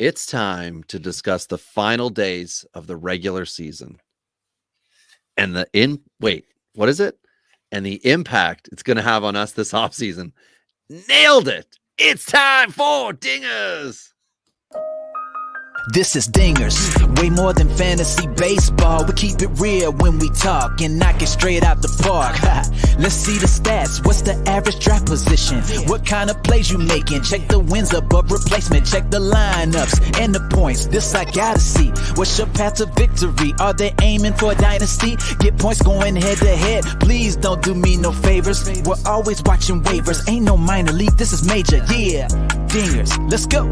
It's time to discuss the final days of the regular season and what is it? And the impact it's going to have on us this offseason. Nailed it. It's time for Dingers. This is Dingers, way more than fantasy baseball. We keep it real when we talk and knock it straight out the park. Let's see the stats. What's the average draft position? What kind of plays you making? Check the wins above replacement. Check the lineups and the points. This I gotta see. What's your path to victory? Are they aiming for a dynasty? Get points going head to head. Please don't do me no favors. We're always watching waivers. Ain't no minor league. This is major. Yeah, Dingers. Let's go.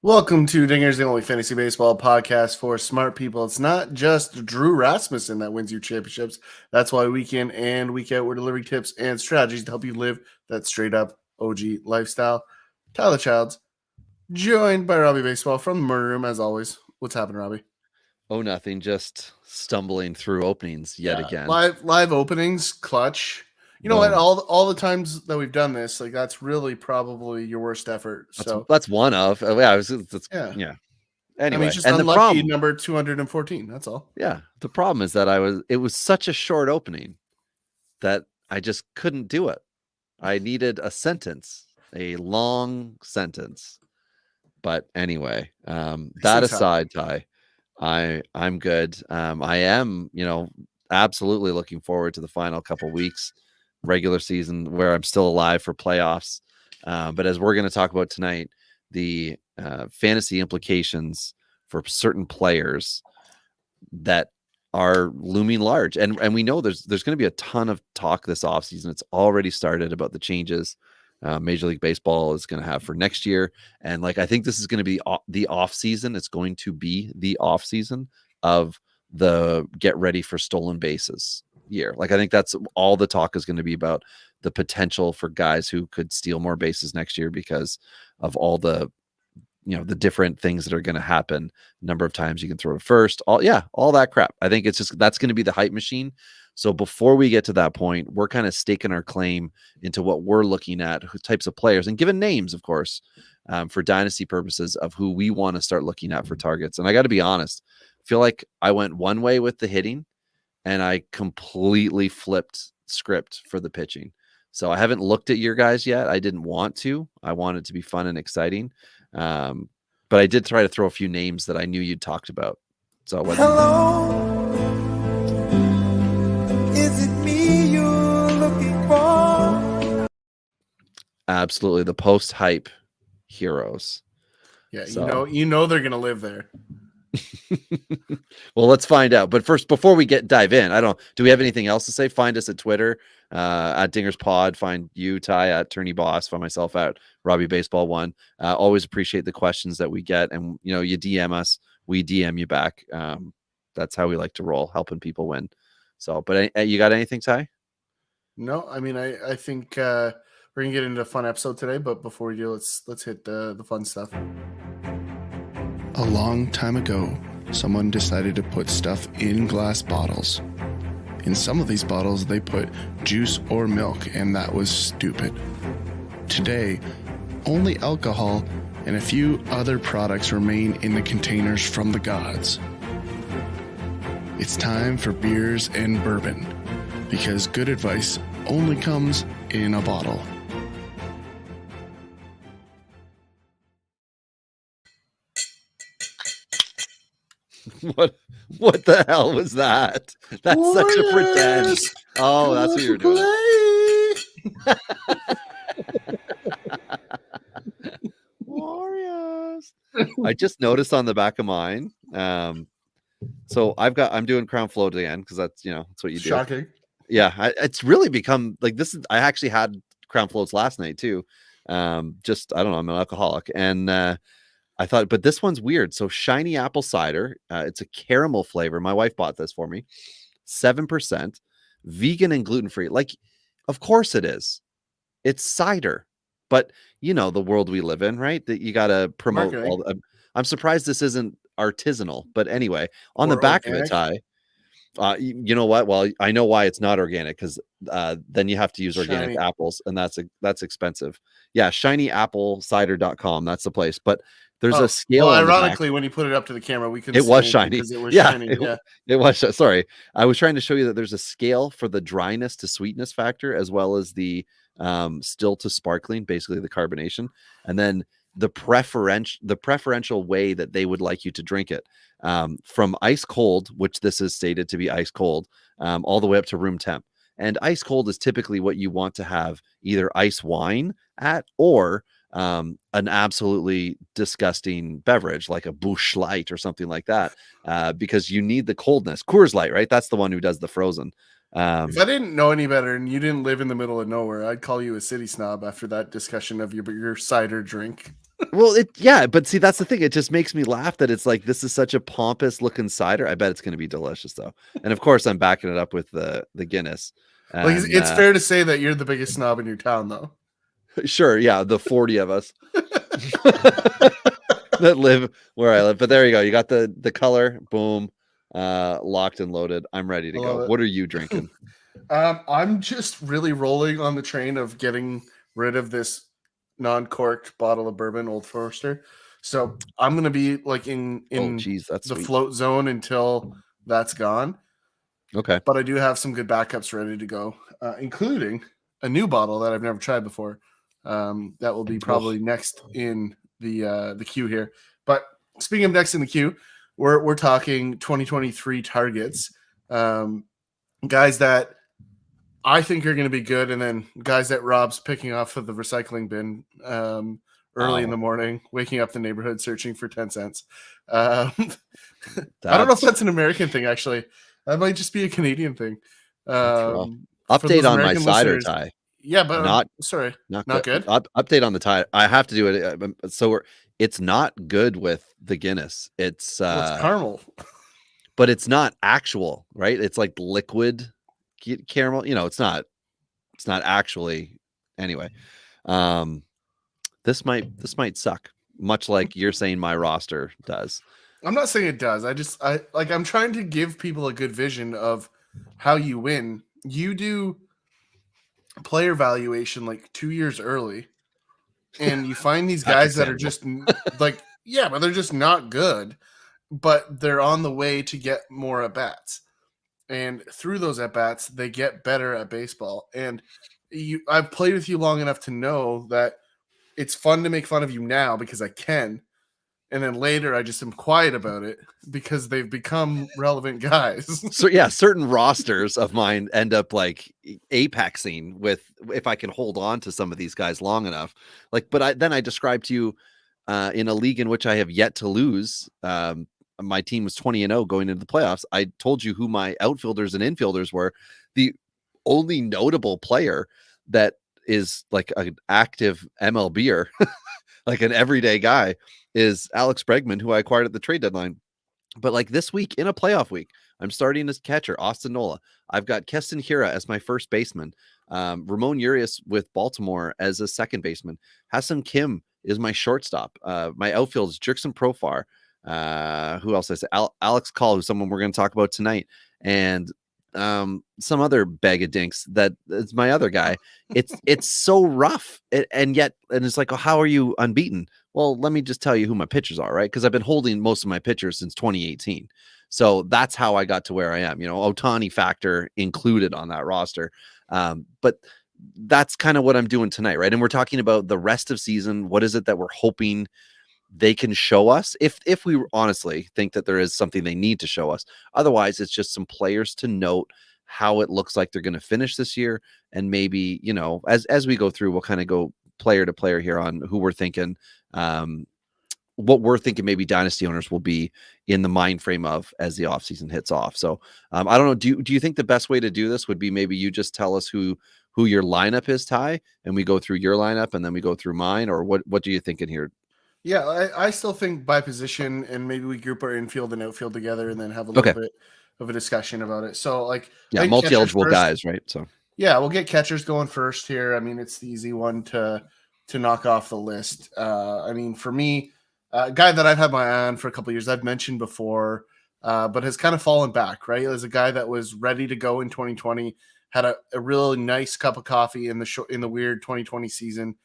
Welcome to Dingers, the only fantasy baseball podcast for smart people. It's not just Drew Rasmussen that wins you championships. That's why week in and week out, we're delivering tips and strategies to help you live that straight up OG lifestyle. Tyler Childs, joined by Robbie Baseball from the Murder Room, as always. What's happening, Robbie? Oh, nothing. Just stumbling through openings yet again. Live openings, clutch. You know what? All the times that we've done this, like that's really probably your worst effort. So that's one of. Yeah. Anyway, I mean, just unlucky number 214. That's all. Yeah. The problem is that it was such a short opening that I just couldn't do it. I needed a long sentence. But anyway, that aside, Ty, I'm good. I am, absolutely looking forward to the final couple weeks. Regular season where I'm still alive for playoffs. But as we're going to talk about tonight, the fantasy implications for certain players that are looming large. And we know there's going to be a ton of talk this offseason. It's already started about the changes Major League Baseball is going to have for next year. And I think this is going to be the off season. It's going to be the off season of the get ready for stolen bases year. I think that's all the talk is going to be about, the potential for guys who could steal more bases next year because of all the the different things that are going to happen, number of times you can throw to first, all that crap. I think that's going to be the hype machine. So before we get to that point, we're kind of staking our claim into what we're looking at, who types of players, and given names, of course, for dynasty purposes, of who we want to start looking at for targets. And I got to be honest, I feel like I went one way with the hitting and I completely flipped script for the pitching. So I haven't looked at your guys yet. I didn't want to. I wanted it to be fun and exciting. But I did try to throw a few names that I knew you'd talked about. So hello, is it me you're looking for? Absolutely, the post-hype heroes. Yeah, so. you know they're gonna live there. Well, let's find out. But first, before we dive in, do we have anything else to say? Find us at Twitter at Dingers Pod. Find you, Ty, at Tourney Boss. Find myself at Robbie Baseball 1. Always appreciate the questions that we get, and you DM us, we DM you back. That's how we like to roll, helping people win. So, but you got anything, Ty? No, I mean, I think we're gonna get into a fun episode today. But before we do, let's hit the fun stuff. A long time ago, someone decided to put stuff in glass bottles. In some of these bottles, they put juice or milk, and that was stupid. Today, only alcohol and a few other products remain in the containers from the gods. It's time for beers and bourbon, because good advice only comes in a bottle. What the hell was that? That's Warriors! Such a pretend. Oh, that's what you're doing. Warriors. I just noticed on the back of mine. So I'm doing Crown Float again because that's that's what you do. Shocking. Yeah, it's really become like this. I actually had Crown Floats last night too. Just I don't know. I'm an alcoholic, and I thought, but this one's weird. So shiny apple cider. It's a caramel flavor. My wife bought this for me. 7%, vegan and gluten-free. Of course it is. It's cider, but the world we live in, right? That you got to promote. I'm surprised this isn't artisanal, but anyway, on the back of it, Ty, You know what? Well, I know why it's not organic, because then you have to use organic Shiny. apples, and that's expensive. Yeah, shinyapplecider.com. That's the place. But there's Oh, a scale well, on the back. ironically, when you put it up to the camera, we couldn't It see was it shiny. because it was Yeah, shiny. Yeah. it was. Sorry, I was trying to show you that there's a scale for the dryness to sweetness factor, as well as the still to sparkling, basically the carbonation, and then the preferential way that they would like you to drink it, from ice cold, which this is stated to be ice cold, all the way up to room temp. And ice cold is typically what you want to have either ice wine at, or an absolutely disgusting beverage like a Busch Light or something like that, because you need the coldness. Coors Light, right? That's the one who does the frozen. If I didn't know any better and you didn't live in the middle of nowhere, I'd call you a city snob after that discussion of your cider drink. Well, yeah, but see, that's the thing. It just makes me laugh that it's like, this is such a pompous looking cider. I bet it's going to be delicious though. And of course, I'm backing it up with the Guinness. Like And, it's fair to say that you're the biggest snob in your town, though. sure, yeah, the 40 of us that live where I live. But there you go. You got the color, boom, locked and loaded. I'm ready to I go. love it. What are you drinking? I'm just really rolling on the train of getting rid of this non-corked bottle of bourbon, Old Forester. So I'm gonna be like in Oh, geez, that's the sweet. float zone until that's gone. Okay. But I do have some good backups ready to go, including a new bottle that I've never tried before. That will be probably next in the queue here. But speaking of next in the queue, we're talking 2023 targets, guys that I think are going to be good, and then guys that Rob's picking off of the recycling bin early in the morning, waking up the neighborhood searching for 10 cents. I don't know if that's an American thing, actually. That might just be a Canadian thing. rough. For Update those on my American cider listeners- tie. Yeah, but Not sorry, not not good. good. Update on the tie. I have to do it. It's not good with the Guinness. It's Well, it's caramel. but it's not actual, right? It's like liquid caramel. It's not actually. Anyway, this might suck, much like you're saying my roster does. I'm not saying it does. I'm trying to give people a good vision of how you win. You do player valuation like 2 years early, and you find these guys that are just like, yeah, but they're just not good, but they're on the way to get more at bats. And through those at bats, they get better at baseball. And I've played with you long enough to know that it's fun to make fun of you now because I can. And then later I just am quiet about it because they've become relevant guys. So yeah, certain rosters of mine end up like apexing with, if I can hold on to some of these guys long enough. Like, but I described to you in a league in which I have yet to lose. My team was 20-0 going into the playoffs. I told you who my outfielders and infielders were. The only notable player that is like an active MLBer, like an everyday guy, is Alex Bregman, who I acquired at the trade deadline. But like this week, in a playoff week, I'm starting as catcher, Austin Nola. I've got Keston Hiura as my first baseman. Ramon Urias with Baltimore as a second baseman. Hassan Kim is my shortstop. My outfield is Jurickson Profar. Who else I say? Alex Call, who's someone we're going to talk about tonight. And some other bag of dinks that is my other guy. It's so rough, and it's like, oh, how are you unbeaten? Well, let me just tell you who my pitchers are, right? Because I've been holding most of my pitchers since 2018, so that's how I got to where I am. Ohtani factor included on that roster, but that's kind of what I'm doing tonight, right? And we're talking about the rest of season. What is it that we're hoping they can show us, if we honestly think that there is something they need to show us? Otherwise, it's just some players to note how it looks like they're going to finish this year. And maybe, as we go through, we'll kind of go player to player here on who we're thinking, what we're thinking maybe dynasty owners will be in the mind frame of as the offseason hits off. So I don't know. Do you think the best way to do this would be maybe you just tell us who your lineup is, Ty, and we go through your lineup and then we go through mine? Or what do you think in here? Yeah, I still think by position, and maybe we group our infield and outfield together and then have a little bit of a discussion about it. So like, yeah, multi-eligible guys, right? So yeah, we'll get catchers going first here. I mean, it's the easy one to knock off the list. I mean, for me, a guy that I've had my eye on for a couple of years, I've mentioned before, but has kind of fallen back, right? As a guy that was ready to go in 2020, had a really nice cup of coffee in the weird 2020 season,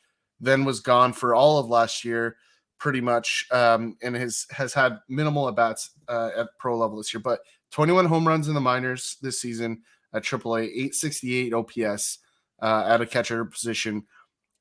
then was gone for all of last year, pretty much, and has had minimal at bats at pro level this year. But 21 home runs in the minors this season at AAA, 868 OPS at a catcher position.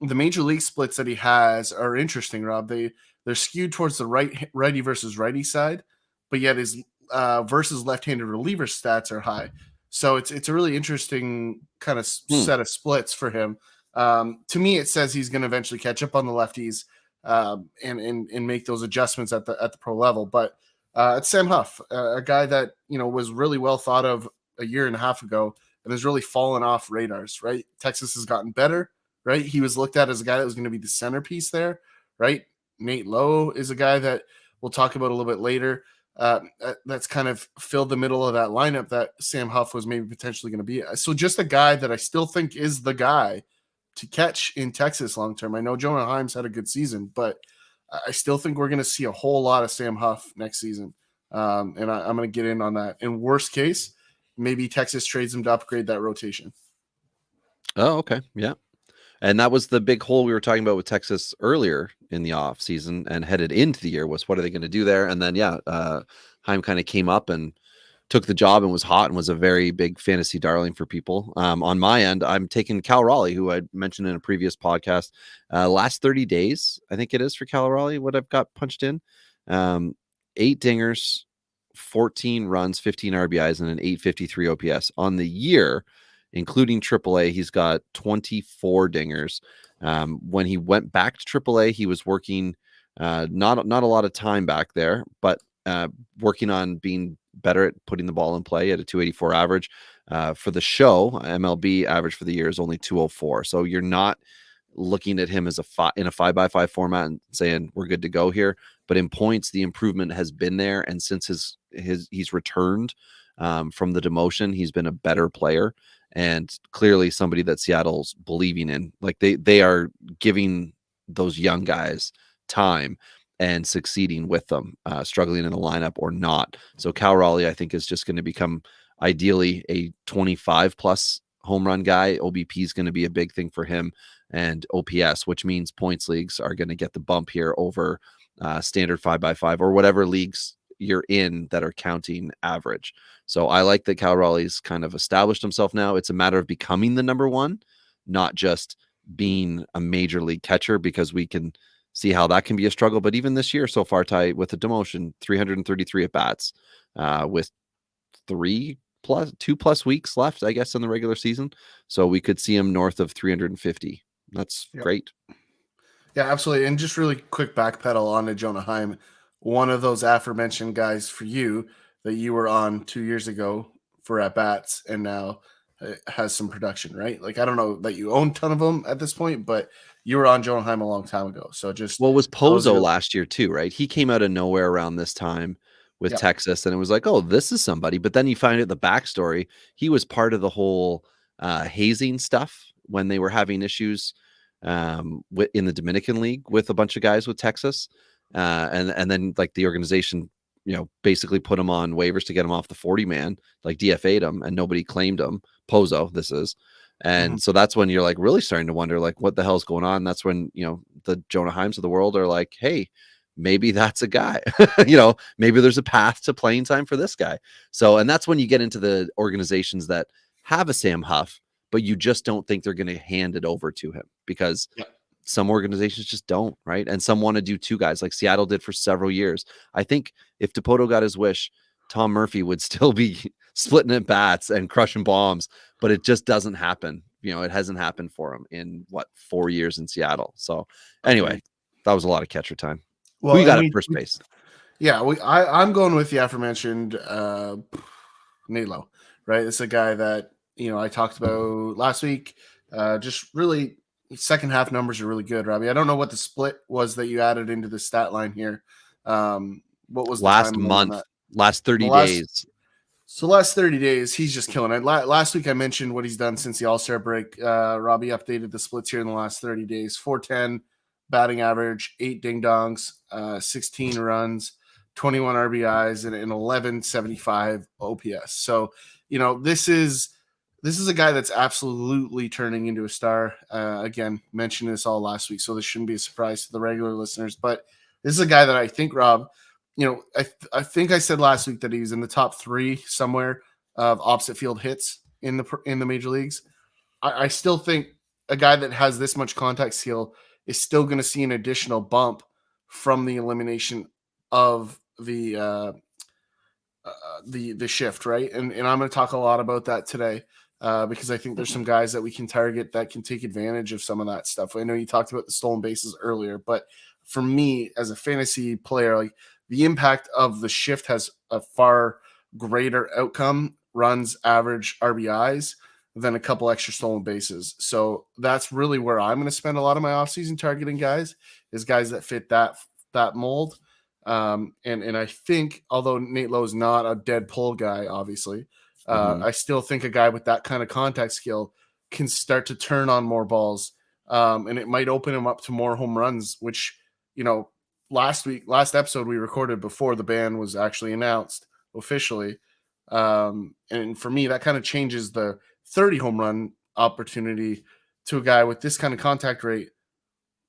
The major league splits that he has are interesting, Rob. They're skewed towards the righty versus righty side, but yet his versus left-handed reliever stats are high. So it's a really interesting kind of set of splits for him. To me, it says he's going to eventually catch up on the lefties and make those adjustments at the pro level. But it's Sam Huff, a guy that was really well thought of a year and a half ago and has really fallen off radars. Right, Texas has gotten better. Right, he was looked at as a guy that was going to be the centerpiece there. Right, Nate Lowe is a guy that we'll talk about a little bit later. That's kind of filled the middle of that lineup that Sam Huff was maybe potentially going to be. So just a guy that I still think is the guy to catch in Texas long term. I know Jonah Heim's had a good season, but I still think we're going to see a whole lot of Sam Huff next season. And I'm going to get in on that. In worst case, maybe Texas trades him to upgrade that rotation. Oh, okay. Yeah. And that was the big hole we were talking about with Texas earlier in the off season and headed into the year was what are they going to do there? And then, Heim kind of came up and took the job and was hot and was a very big fantasy darling for people. On my end, I'm taking Cal Raleigh, who I mentioned in a previous podcast. Last 30 days, I think it is for Cal Raleigh, what I've got punched in. 8 dingers, 14 runs, 15 RBIs, and an 853 OPS. On the year, including AAA, he's got 24 dingers. When he went back to AAA, he was working not a lot of time back there, but working on being better at putting the ball in play at a 284 average. For the show, MLB average for the year is only 204. So you're not looking at him as in a 5x5 format and saying we're good to go here. But in points, the improvement has been there, and since he's returned from the demotion, he's been a better player. And clearly somebody that Seattle's believing in. Like they are giving those young guys time and succeeding with them, struggling in the lineup or not. So Cal Raleigh, I think, is just going to become ideally a 25 plus home run guy. OBP is going to be a big thing for him, and OPS, which means points leagues are going to get the bump here over standard 5x5 or whatever leagues you're in that are counting average. So I like that Cal Raleigh's kind of established himself now. It's a matter of becoming the number one, not just being a major league catcher, because we can see how that can be a struggle. But even this year so far, Ty, with the demotion, 333 at bats, with 2+ weeks left, I guess, in the regular season. So we could see him north of 350. That's great. Yeah, absolutely. And just really quick backpedal on to Jonah Heim, one of those aforementioned guys for you that you were on 2 years ago for at bats and now has some production, right? Like, I don't know that you own a ton of them at this point, but you were on Jonah Heim a long time ago. So just was Pozo last year too, right? He came out of nowhere around this time with Texas, and it was like, oh, this is somebody. But then you find out the backstory. He was part of the whole hazing stuff when they were having issues in the Dominican League with a bunch of guys with Texas. And then like the organization, basically put him on waivers to get him off the 40-man, like DFA'd him, and nobody claimed him. Pozo, this is. And so that's when you're like really starting to wonder, like, what the hell's going on? That's when, the Jonah Heims of the world are like, hey, maybe that's a guy, maybe there's a path to playing time for this guy. So, and that's when you get into the organizations that have a Sam Huff, but you just don't think they're going to hand it over to him because some organizations just don't, right? And some want to do two guys like Seattle did for several years. I think if Dipoto got his wish, Tom Murphy would still be splitting at bats and crushing bombs, but it just doesn't happen. It hasn't happened for him in 4 yeyears in Seattle. So anyway, that was a lot of catcher time. Well, who you got at first base? Yeah, I'm going with the aforementioned Nate Lowe, right? It's a guy that, I talked about last week. Just really second half numbers are really good, Robbie. I don't know what the split was that you added into the stat line here. What was last month, last 30 days? So last 30 days, he's just killing it. Last week I mentioned what he's done since the All-Star break. Robbie updated the splits here in the last 30 days. 410 batting average, 8 ding-dongs, 16 runs, 21 RBIs, and an 1175 OPS. So, this is a guy that's absolutely turning into a star. Again, mentioned this all last week, so this shouldn't be a surprise to the regular listeners. But this is a guy that I think, Rob, I think I said last week that he's in the top 3 somewhere of opposite field hits in the major leagues. I still think a guy that has this much contact skill is still going to see an additional bump from the elimination of the shift, right? And I'm going to talk a lot about that today because I think there's some guys that we can target that can take advantage of some of that stuff. I know you talked about the stolen bases earlier, but for me as a fantasy player, like the impact of the shift has a far greater outcome, runs, average, RBIs, than a couple extra stolen bases. So that's really where I'm going to spend a lot of my offseason targeting guys that fit that mold. And I think, although Nate Lowe is not a dead pull guy, obviously, I still think a guy with that kind of contact skill can start to turn on more balls. And it might open him up to more home runs, which, last episode we recorded before the ban was actually announced officially. And for me, that kind of changes the 30 home run opportunity to a guy with this kind of contact rate.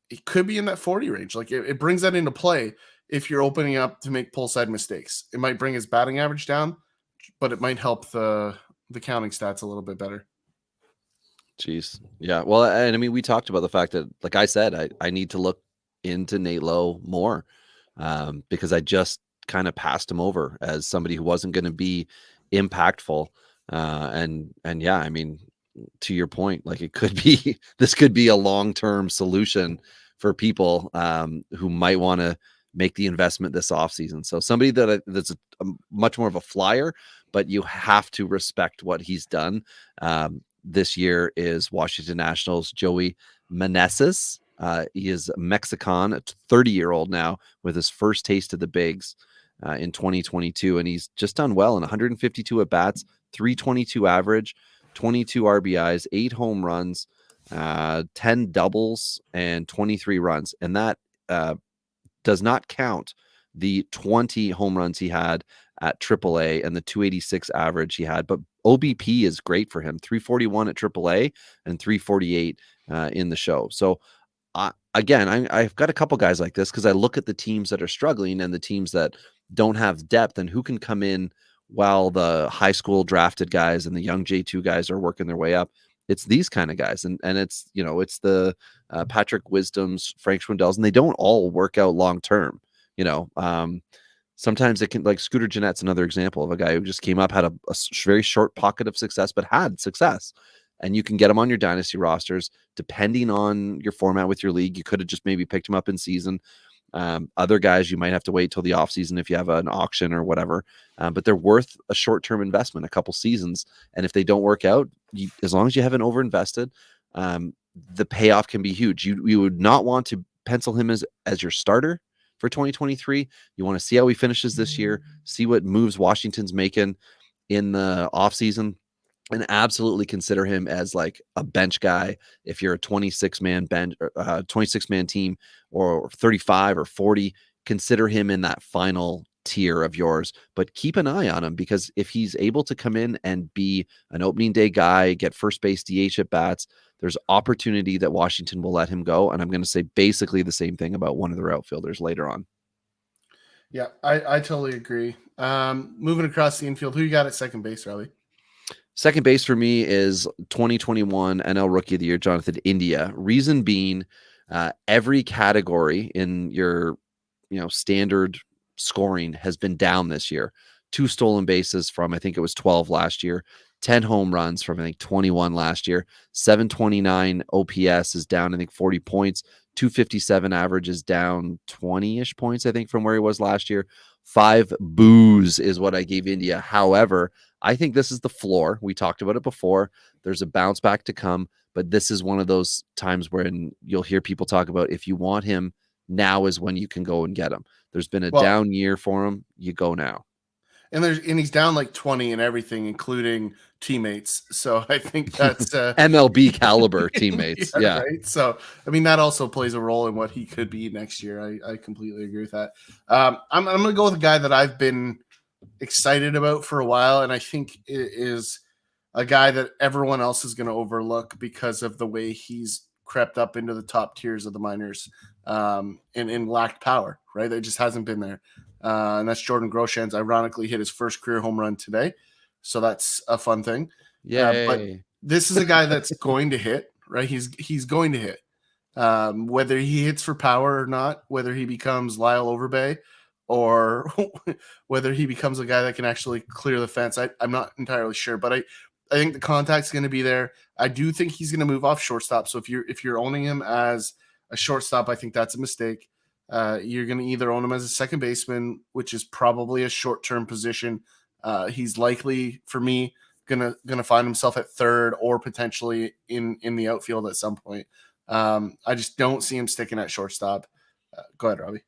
It could be in that 40 range. Like it brings that into play if you're opening up to make pull side mistakes. It might bring his batting average down, but it might help the counting stats a little bit better. Jeez. Yeah. Well, and I mean, we talked about the fact that, like I said, I need to look into Nate Lowe more because I just kind of passed him over as somebody who wasn't going to be impactful. And yeah, I mean, to your point, like this could be a long-term solution for people who might want to make the investment this offseason. So somebody that's a much more of a flyer, but you have to respect what he's done. This year is Washington Nationals Joey Meneses. He is Mexican, a 30-year-old now with his first taste of the bigs in 2022. And he's just done well in 152 at-bats, 322 average, 22 RBIs, 8 home runs, 10 doubles, and 23 runs. And that does not count the 20 home runs he had at AAA and the 286 average he had. But OBP is great for him, 341 at AAA and 348 in the show. So again, I've got a couple guys like this because I look at the teams that are struggling and the teams that don't have depth and who can come in while the high school drafted guys and the young J2 guys are working their way up. It's these kind of guys. And it's, it's the Patrick Wisdoms, Frank Schwindells, and they don't all work out long-term, sometimes it can, like Scooter Jeanette's another example of a guy who just came up, had a very short pocket of success, but had success. And you can get him on your dynasty rosters, depending on your format with your league. You could have just maybe picked him up in season. Other guys, you might have to wait till the offseason if you have an auction or whatever. But they're worth a short-term investment, a couple seasons. And if they don't work out, as long as you haven't overinvested, the payoff can be huge. You would not want to pencil him as your starter for 2023. You want to see how he finishes this year, see what moves Washington's making in the offseason, and absolutely consider him as like a bench guy. If you're a 26-man bench, 26-man team, or 35 or 40, consider him in that final tier of yours. But keep an eye on him, because if he's able to come in and be an opening day guy, get first base DH at bats, there's opportunity that Washington will let him go. And I'm going to say basically the same thing about one of their outfielders later on. Yeah, I totally agree. Moving across the infield, who you got at second base, Riley? Second base for me is 2021 NL Rookie of the Year, Jonathan India. Reason being, every category in your standard scoring has been down this year. 2 stolen bases from, I think it was 12 last year. 10 home runs from, I think, 21 last year. 729 OPS is down, I think, 40 points. 257 average is down 20-ish points, I think, from where he was last year. 5 boos is what I gave India. However, I think this is the floor. We talked about it before. There's a bounce back to come, but this is one of those times when you'll hear people talk about, if you want him, now is when you can go and get him. There's been a down year for him. You go now. And he's down like 20 and everything, including teammates. So I think that's MLB caliber teammates. Yeah. Right. So I mean, that also plays a role in what he could be next year. I completely agree with that. I'm gonna go with a guy that I've been excited about for a while, and I think it is a guy that everyone else is going to overlook because of the way he's crept up into the top tiers of the minors, and lacked power. Right, it just hasn't been there, and that's Jordan Groshans. Ironically, hit his first career home run today, so that's a fun thing. Yay. But this is a guy that's going to hit. Right, he's going to hit. Whether he hits for power or not, whether he becomes Lyle Overbay or whether he becomes a guy that can actually clear the fence, I'm not entirely sure. But I think the contact's going to be there. I do think he's going to move off shortstop. So if you're owning him as a shortstop, I think that's a mistake. You're going to either own him as a second baseman, which is probably a short-term position. He's likely, for me, gonna find himself at third or potentially in the outfield at some point. I just don't see him sticking at shortstop. Go ahead, Robbie.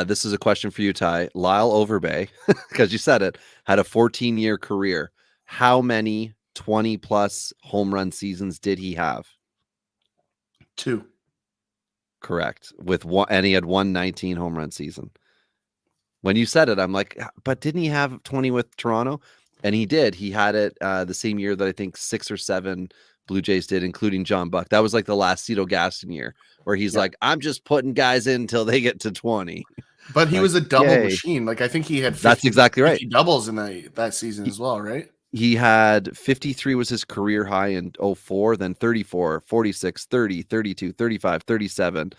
This is a question for you, Ty. Lyle Overbay, because you said it, had a 14-year career. How many 20-plus home run seasons did he have? 2. Correct. With one, and he had 119 home run season. When you said it, I'm like, but didn't he have 20 with Toronto? And he did. He had it the same year that I think 6 or 7 Blue Jays did, including John Buck. That was like the last Cito Gaston year where he's like, I'm just putting guys in until they get to 20. But he like, was a double yay. machine. Like, I think he had 50, that's exactly right. 50 doubles in that season as well, right? He had 53 was his career high in 04, then 34, 46, 30, 32, 35, 37,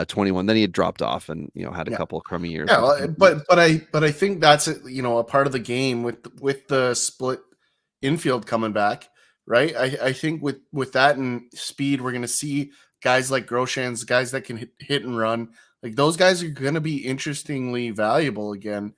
21. Then he had dropped off and, had a couple of crummy years. Yeah, well, but I think that's a part of the game with the split infield coming back, right? I think with that and speed, we're going to see guys like Groshans, guys that can hit and run. Like, those guys are going to be interestingly valuable again.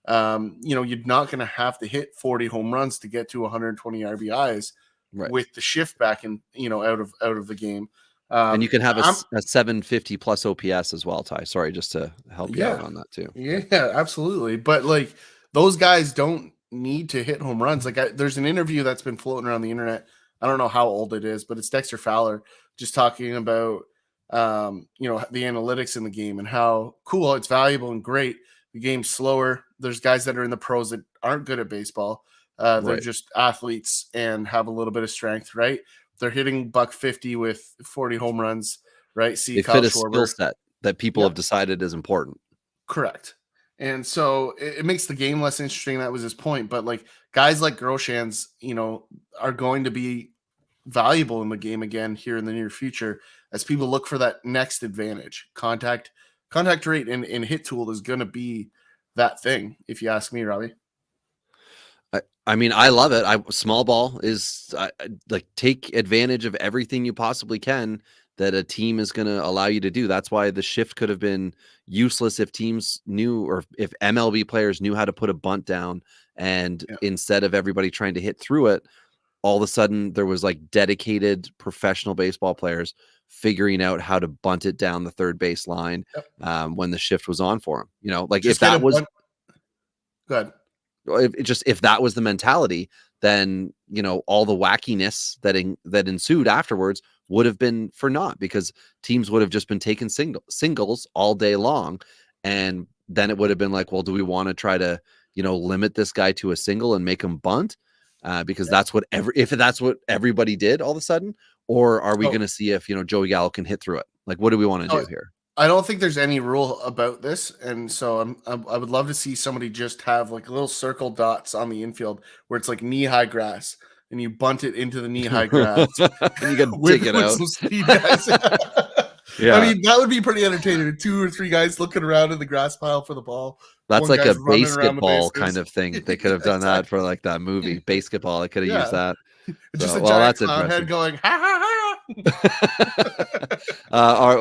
You're not going to have to hit 40 home runs to get to 120 RBIs with the shift back in, out of the game. And you can have a 750 plus OPS as well, Ty. Sorry, just to help you out on that too. Yeah, absolutely. But like, those guys don't need to hit home runs. Like, there's an interview that's been floating around the internet. I don't know how old it is, but it's Dexter Fowler just talking about, the analytics in the game and how cool, it's valuable and great. The game's slower. There's guys that are in the pros that aren't good at baseball. They're just athletes and have a little bit of strength, right? They're hitting $150 with 40 home runs, right? See, they fit a skill set that people have decided is important. Correct. And so it makes the game less interesting. That was his point. But like, guys like Groshans, are going to be valuable in the game again here in the near future as people look for that next advantage. Contact rate and hit tool is going to be that thing, if you ask me, Robbie. I mean, I love it. Small ball is like, take advantage of everything you possibly can that a team is going to allow you to do. That's why the shift could have been useless if teams knew, or if MLB players knew how to put a bunt down, and instead of everybody trying to hit through it, all of a sudden there was like dedicated professional baseball players figuring out how to bunt it down the third base line when the shift was on for them. Like, just if that was good. If that was the mentality, then all the wackiness that ensued afterwards would have been for naught, because teams would have just been taking singles all day long, and then it would have been like, well, do we want to try to limit this guy to a single and make him bunt because that's what everybody did all of a sudden, or are we going to see if Joey Gallo can hit through it? Like, what do we want to do here? I don't think there's any rule about this, and so I would love to see somebody just have like little circle dots on the infield where it's like knee-high grass, and you bunt it into the knee-high grass, and you can take it out. Some speed guys. I mean, that would be pretty entertaining. 2 or 3 guys looking around in the grass pile for the ball. That's like a basketball kind of thing. They could have done that for like that movie, Basketball. I could have used that. Just a giant clown head going, ha ha ha.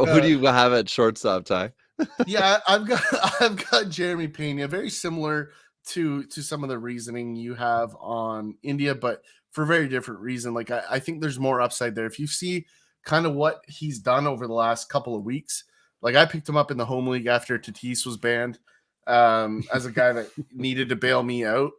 Who do you have at shortstop, Ty? Yeah, I've got Jeremy Pena, very similar to some of the reasoning you have on India, but for a very different reason. Like, I think there's more upside there. If you see kind of what he's done over the last couple of weeks, like, I picked him up in the home league after Tatis was banned. as a guy that needed to bail me out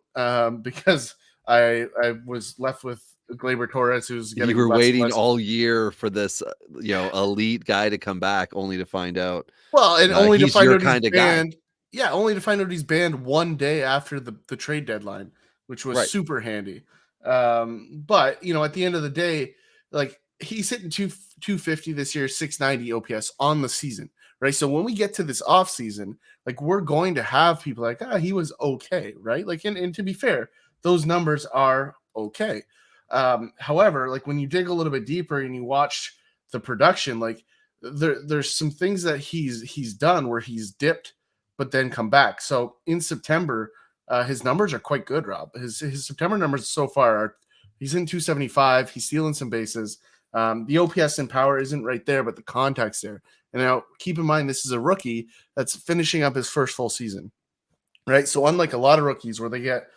because I was left with Gleyber Torres, who's getting You were less and waiting less. all year for this, elite guy to come back, only to find out Well, and only to he's find your out he's kind of guy. banned. Yeah, only to find out he's banned one day after the trade deadline, which was Right. super handy. But at the end of the day, like he's hitting 250 this year, 690 OPS on the season, right? So when we get to this off season, like we're going to have people like, he was okay, right? Like, and to be fair, those numbers are okay. However, like when you dig a little bit deeper and you watch the production, like there's some things that he's done where he's dipped but then come back. So in September, his numbers are quite good, Rob. His September numbers so far are he's in 275, he's stealing some bases. The OPS and power isn't right there, but the contact's there. And now keep in mind, this is a rookie that's finishing up his first full season, right? So unlike a lot of rookies where they get,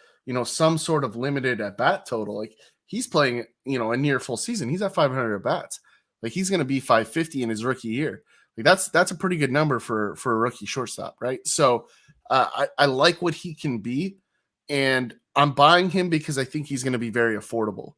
some sort of limited at bat total, like he's playing, a near full season. He's at 500 at bats. Like he's going to be 550 in his rookie year. Like that's a pretty good number for a rookie shortstop, right? So I like what he can be, and I'm buying him because I think he's going to be very affordable.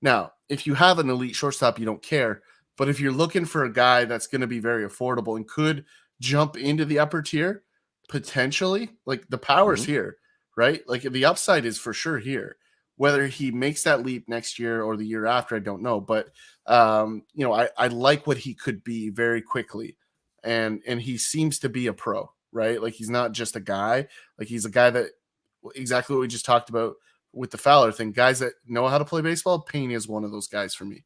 Now, if you have an elite shortstop, you don't care. But if you're looking for a guy that's going to be very affordable and could jump into the upper tier, potentially, like the power's here, right? Like the upside is for sure here. Whether he makes that leap next year or the year after, I don't know. But I like what he could be very quickly, and he seems to be a pro, right? Like he's not just a guy. Like he's a guy that exactly what we just talked about with the Fowler thing. Guys that know how to play baseball. Pena is one of those guys for me.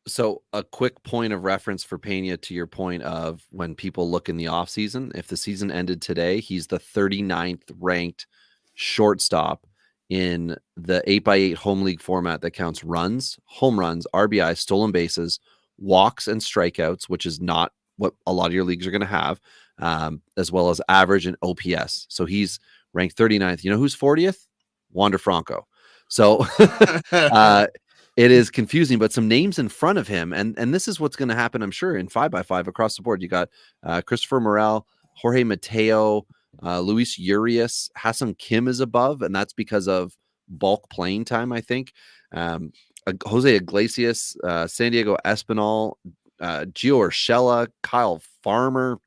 So a quick point of reference for Pena to your point of when people look in the offseason, if the season ended today, he's the 39th ranked shortstop in the 8x8 home league format that counts runs, home runs, RBI, stolen bases, walks, and strikeouts, which is not what a lot of your leagues are going to have, as well as average and OPS. So he's ranked 39th. You know who's 40th? Wander Franco. So it is confusing, but some names in front of him. And this is what's going to happen, I'm sure, in 5x5 across the board. You got Christopher Morel, Jorge Mateo, Luis Urias, Hassan Kim is above, and that's because of bulk playing time, I think. Jose Iglesias, San Diego Espinal, Gio Urshela, Kyle Farmer,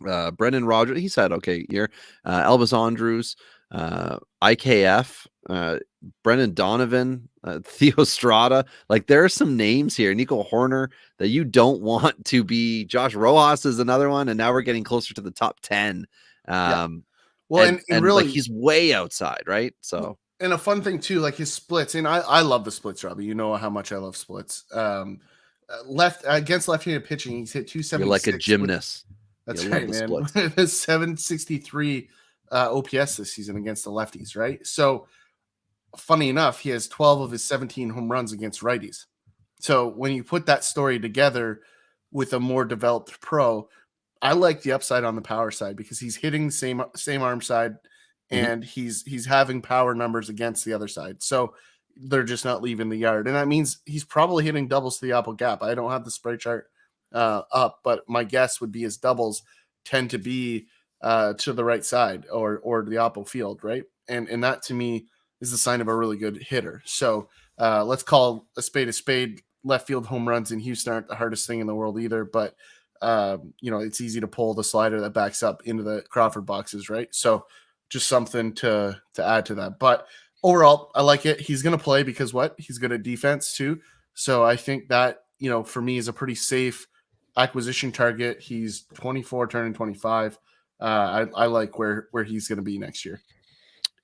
Brendan Rodgers. He's had okay year. Elvis Andrews, IKF, Brendan Donovan, Theo Strada. Like there are some names here. Nico Horner that you don't want to be. Josh Rojas is another one, and now we're getting closer to the top 10. Well, and really, like he's way outside, right? So, and a fun thing too, like his splits, and I love the splits, Robbie. You know how much I love splits. Left against left-handed pitching, he's hit 276. You're like a gymnast. That's right, man. 763 OPS this season against the lefties, right? So, funny enough, he has 12 of his 17 home runs against righties. So when you put that story together with a more developed pro, I like the upside on the power side because he's hitting the same arm side, and he's having power numbers against the other side. So they're just not leaving the yard, and that means he's probably hitting doubles to the oppo gap. I don't have the spray chart up, but my guess would be his doubles tend to be to the right side or the oppo field, right? And that to me is the sign of a really good hitter. So let's call a spade. Left field home runs in Houston aren't the hardest thing in the world either, but it's easy to pull the slider that backs up into the Crawford boxes, right? So just something to add to that. But overall, I like it. He's going to play because he's good at defense too. So I think that, for me is a pretty safe acquisition target. He's 24, turning 25. I like where he's going to be next year.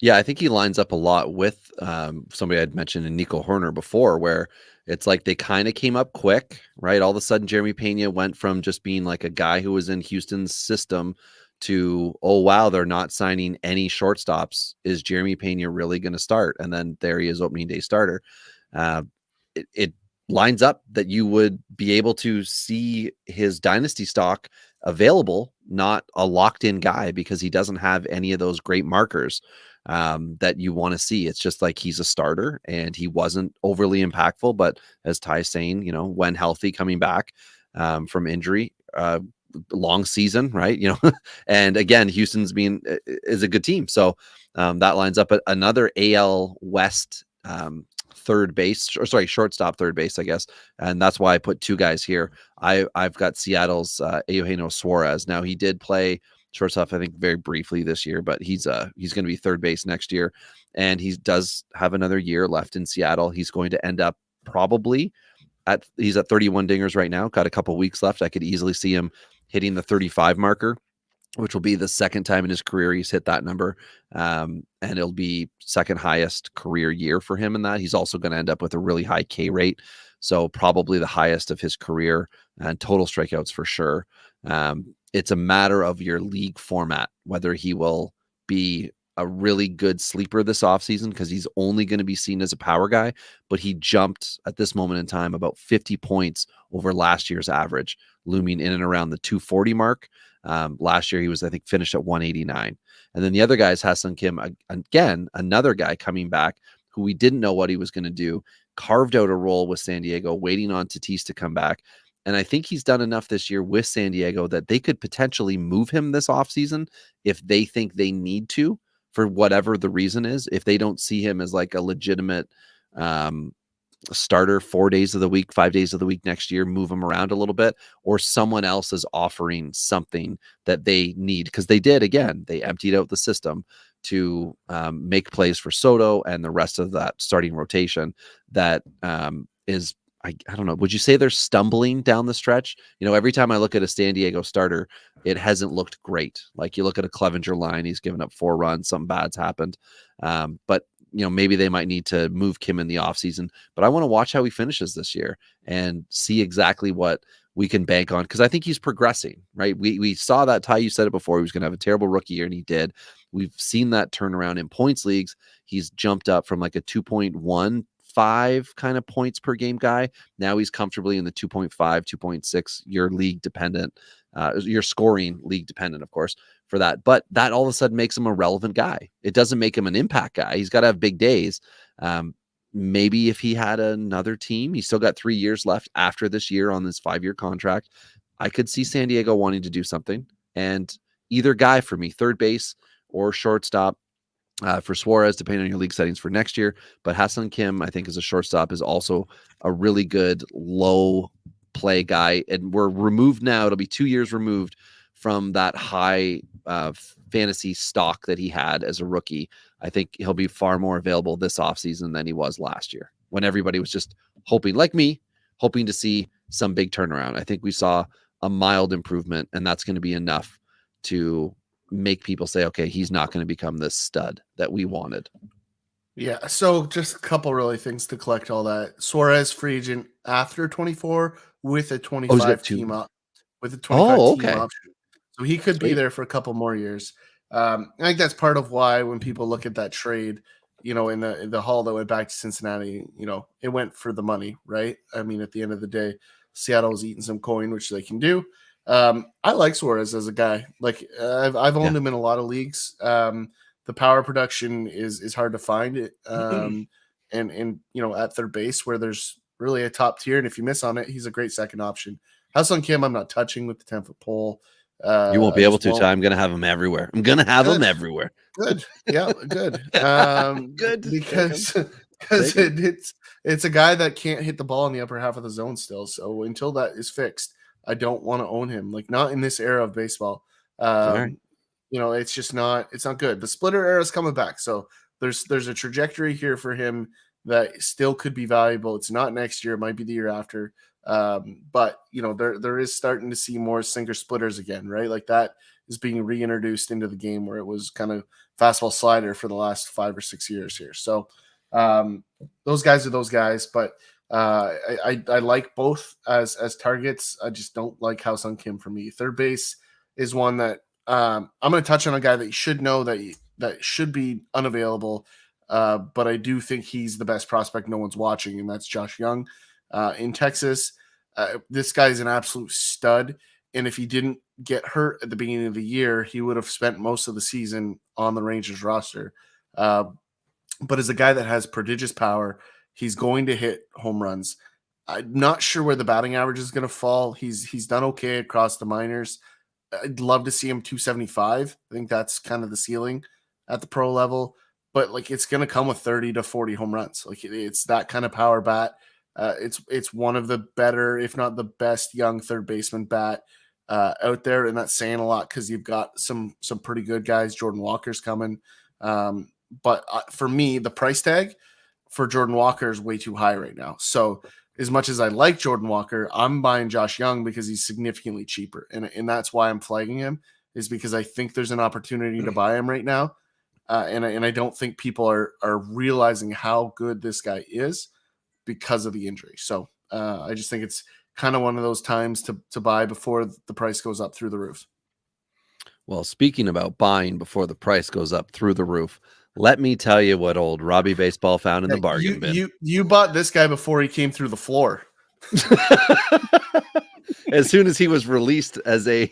Yeah, I think he lines up a lot with somebody I'd mentioned in Nico Horner before, where it's like they kind of came up quick, right? All of a sudden, Jeremy Pena went from just being like a guy who was in Houston's system to, oh, wow, they're not signing any shortstops. Is Jeremy Pena really going to start? And then there he is, opening day starter. It lines up that you would be able to see his dynasty stock available, not a locked in guy, because he doesn't have any of those great markers that you want to see. It's just like he's a starter and he wasn't overly impactful, but as Ty's saying, when healthy coming back from injury, long season, right? And again, Houston's is a good team. So that lines up another AL West shortstop, third base, I guess. And that's why I put two guys here. I've got Seattle's Eugenio Suarez. Now, he did play shortstop, I think, very briefly this year, but he's going to be third base next year. And he does have another year left in Seattle. He's going to end up probably he's at 31 dingers right now, got a couple weeks left. I could easily see him hitting the 35 marker, which will be the second time in his career he's hit that number. And it'll be second highest career year for him in that. He's also going to end up with a really high K rate. So probably the highest of his career, and total strikeouts for sure. It's a matter of your league format, whether he will be a really good sleeper this offseason, because he's only going to be seen as a power guy, but he jumped at this moment in time about 50 points over last year's average, looming in and around the 240 mark. Last year, he was, I think, finished at 189. And then the other guy is Ha-Seong Kim, again, another guy coming back who we didn't know what he was going to do, carved out a role with San Diego, waiting on Tatis to come back. And I think he's done enough this year with San Diego that they could potentially move him this offseason if they think they need to, for whatever the reason is. If they don't see him as like a legitimate starter 4 days of the week, 5 days of the week next year, move him around a little bit, or someone else is offering something that they need. Because they emptied out the system to make plays for Soto and the rest of that starting rotation that is, I don't know, would you say they're stumbling down the stretch? Every time I look at a San Diego starter, it hasn't looked great. Like, you look at a Clevenger line, he's given up 4 runs, something bad's happened. But maybe they might need to move Kim in the offseason. But I want to watch how he finishes this year and see exactly what we can bank on, because I think he's progressing, right? We saw that, Ty, you said it before, he was going to have a terrible rookie year, and he did. We've seen that turnaround in points leagues. He's jumped up from like a 2.15 kind of points per game guy. Now he's comfortably in the 2.5, 2.6. Your league dependent, your scoring league dependent, of course, for that. But that all of a sudden makes him a relevant guy. It doesn't make him an impact guy. He's got to have big days. Maybe if he had another team, he's still got 3 years left after this year on this 5-year contract. I could see San Diego wanting to do something, and either guy for me, third base or shortstop, for Suarez, depending on your league settings for next year. But Ha-Seong Kim, I think, as a shortstop, is also a really good low play guy. And we're removed now. It'll be 2 years removed from that high fantasy stock that he had as a rookie. I think he'll be far more available this offseason than he was last year, when everybody was just hoping, like me, hoping to see some big turnaround. I think we saw a mild improvement, and that's going to be enough to make people say, okay, he's not going to become this stud that we wanted. Yeah. So just a couple really things to collect all that. Suarez free agent after 24 with a 25 team up, with a 25 team option. So he could be there for a couple more years. I think that's part of why when people look at that trade, in the haul that went back to Cincinnati, it went for the money, right? I mean, at the end of the day, Seattle's eating some coin, which they can do. I like Suarez as a guy. Like, I've owned him in a lot of leagues. The power production is hard to find. And at third base, where there's really a top tier, and if you miss on it, he's a great second option. Ha-Seong Kim, I'm not touching with the 10-foot pole. You won't be able to, Ty. I'm going to have him everywhere. I'm going to have him everywhere. Good. Yeah, good. Good. Because it's a guy that can't hit the ball in the upper half of the zone still. So until that is fixed, I don't want to own him. Like, not in this era of baseball. It's just not. It's not good. The splitter era is coming back. So there's a trajectory here for him that still could be valuable. It's not next year. It might be the year after. But there is starting to see more sinker splitters again, right? Like, that is being reintroduced into the game, where it was kind of fastball slider for the last 5 or 6 years here. So those guys are those guys, but I like both as targets. I just don't like Ha-Seong Kim for me. Third base is one that I'm going to touch on, a guy that you should know that should be unavailable. But I do think he's the best prospect no one's watching, and that's Josh Young. In Texas, this guy is an absolute stud, and if he didn't get hurt at the beginning of the year, he would have spent most of the season on the Rangers roster. But as a guy that has prodigious power, he's going to hit home runs. I'm not sure where the batting average is going to fall. He's done okay across the minors. I'd love to see him 275. I think that's kind of the ceiling at the pro level. But like it's going to come with 30 to 40 home runs. Like it's that kind of power bat. It's one of the better, if not the best, young third baseman bat out there, and that's saying a lot because you've got some pretty good guys. Jordan Walker's coming, but for me, the price tag for Jordan Walker is way too high right now. So as much as I like Jordan Walker, I'm buying Josh Young because he's significantly cheaper, and that's why I'm flagging him, is because I think there's an opportunity to buy him right now, and I don't think people are realizing how good this guy is because of the injury. So I just think it's kind of one of those times to buy before the price goes up through the roof. Well, speaking about buying before the price goes up through the roof, let me tell you what old Robbie Baseball found in the bargain bin. You bought this guy before he came through the floor. As soon as he was released as a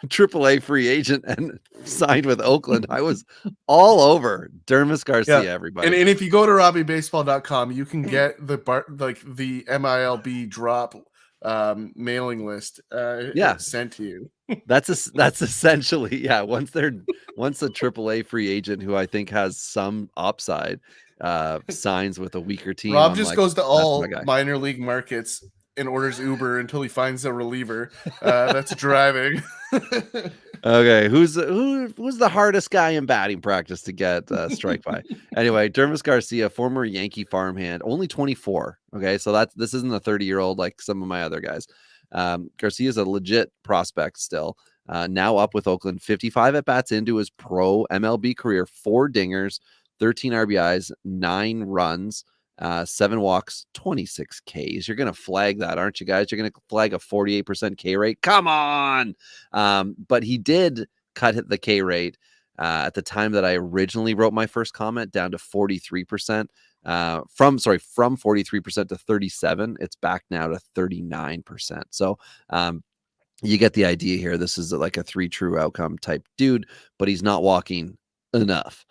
AAA free agent and signed with Oakland, I was all over Dermis Garcia, everybody. And if you go to RobbieBaseball.com, you can get the MILB drop mailing list sent to you. That's essentially once a AAA free agent who I think has some upside signs with a weaker team, Rob just goes to all minor league markets and orders Uber until he finds a reliever that's driving. Okay, who's the hardest guy in batting practice to get strike by? Anyway, Dermis Garcia, former Yankee farmhand, only 24. Okay, so this isn't a 30-year-old like some of my other guys. Garcia is a legit prospect still. Now up with Oakland, 55 at bats into his pro MLB career, 4 dingers, 13 RBIs, 9 runs. 7 walks, 26 Ks. You're going to flag that, aren't you guys? You're going to flag a 48% K rate. Come on. But he did cut the K rate at the time that I originally wrote my first comment down to 43%. From 43% to 37. It's back now to 39%. So, you get the idea here. This is like a 3 true outcome type dude, but he's not walking enough.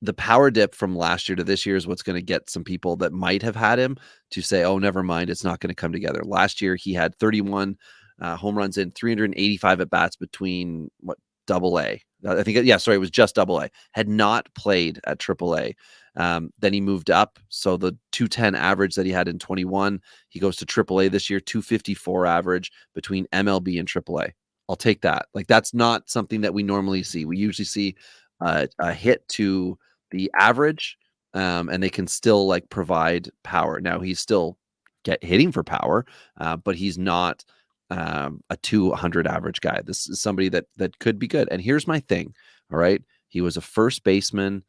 The power dip from last year to this year is what's going to get some people that might have had him to say, oh, never mind, it's not going to come together. Last year, he had 31 home runs in 385 at bats between AA. I think, it was just AA. Had not played at AAA. Then he moved up. So the 210 average that he had in 21, he goes to AAA this year, 254 average between MLB and AAA. I'll take that. Like, that's not something that we normally see. We usually see a hit to the average, and they can still like provide power. Now he's still hitting for power, but he's not a 200 average guy. This is somebody that could be good. And here's my thing. All right. He was a first baseman,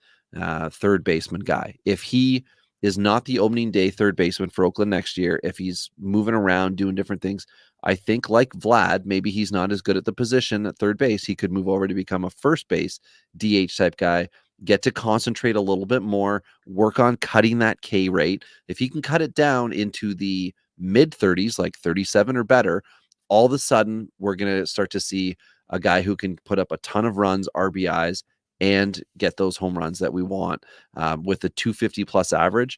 third baseman guy. If he is not the opening day third baseman for Oakland next year, if he's moving around doing different things, I think like Vlad, maybe he's not as good at the position at third base. He could move over to become a first base DH type guy, get to concentrate a little bit more, work on cutting that K rate. If he can cut it down into the mid 30s, like 37 or better, all of a sudden we're going to start to see a guy who can put up a ton of runs, RBIs, and get those home runs that we want. With the 250 plus average,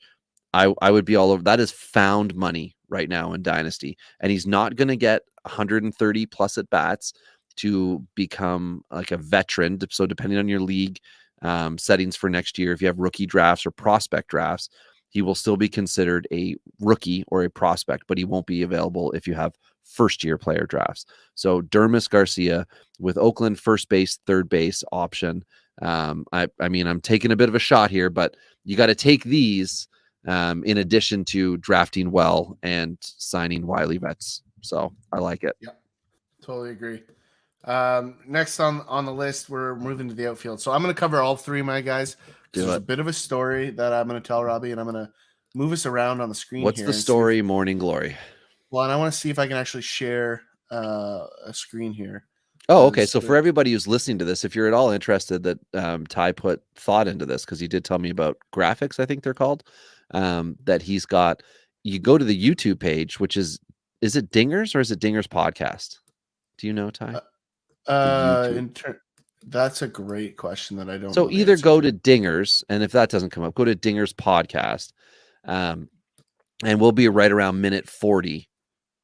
I would be all over. That is found money right now in Dynasty. And he's not going to get 130 plus at bats to become like a veteran. So depending on your league settings for next year, if you have rookie drafts or prospect drafts, he will still be considered a rookie or a prospect, but he won't be available if you have first-year player drafts. So Dermis Garcia with Oakland first base, third base option. I mean, I'm taking a bit of a shot here, but you got to take these in addition to drafting well and signing Wiley vets. So I like it. Yeah, totally agree. Next on the list, we're moving to the outfield. So I'm going to cover all 3 of my guys. There's a bit of a story that I'm going to tell Robbie, and I'm going to move us around on the screen. What's the story? Morning Glory. Well, and I want to see if I can actually share a screen here. Oh, okay. So for everybody who's listening to this, if you're at all interested that Ty put thought into this, because he did tell me about graphics, I think they're called, that he's got, you go to the YouTube page, which is it Dingers or is it Dingers Podcast? Do you know, Ty? That's a great question that I don't know. So either go to Dingers, and if that doesn't come up, go to Dingers Podcast. and we'll be right around minute 40.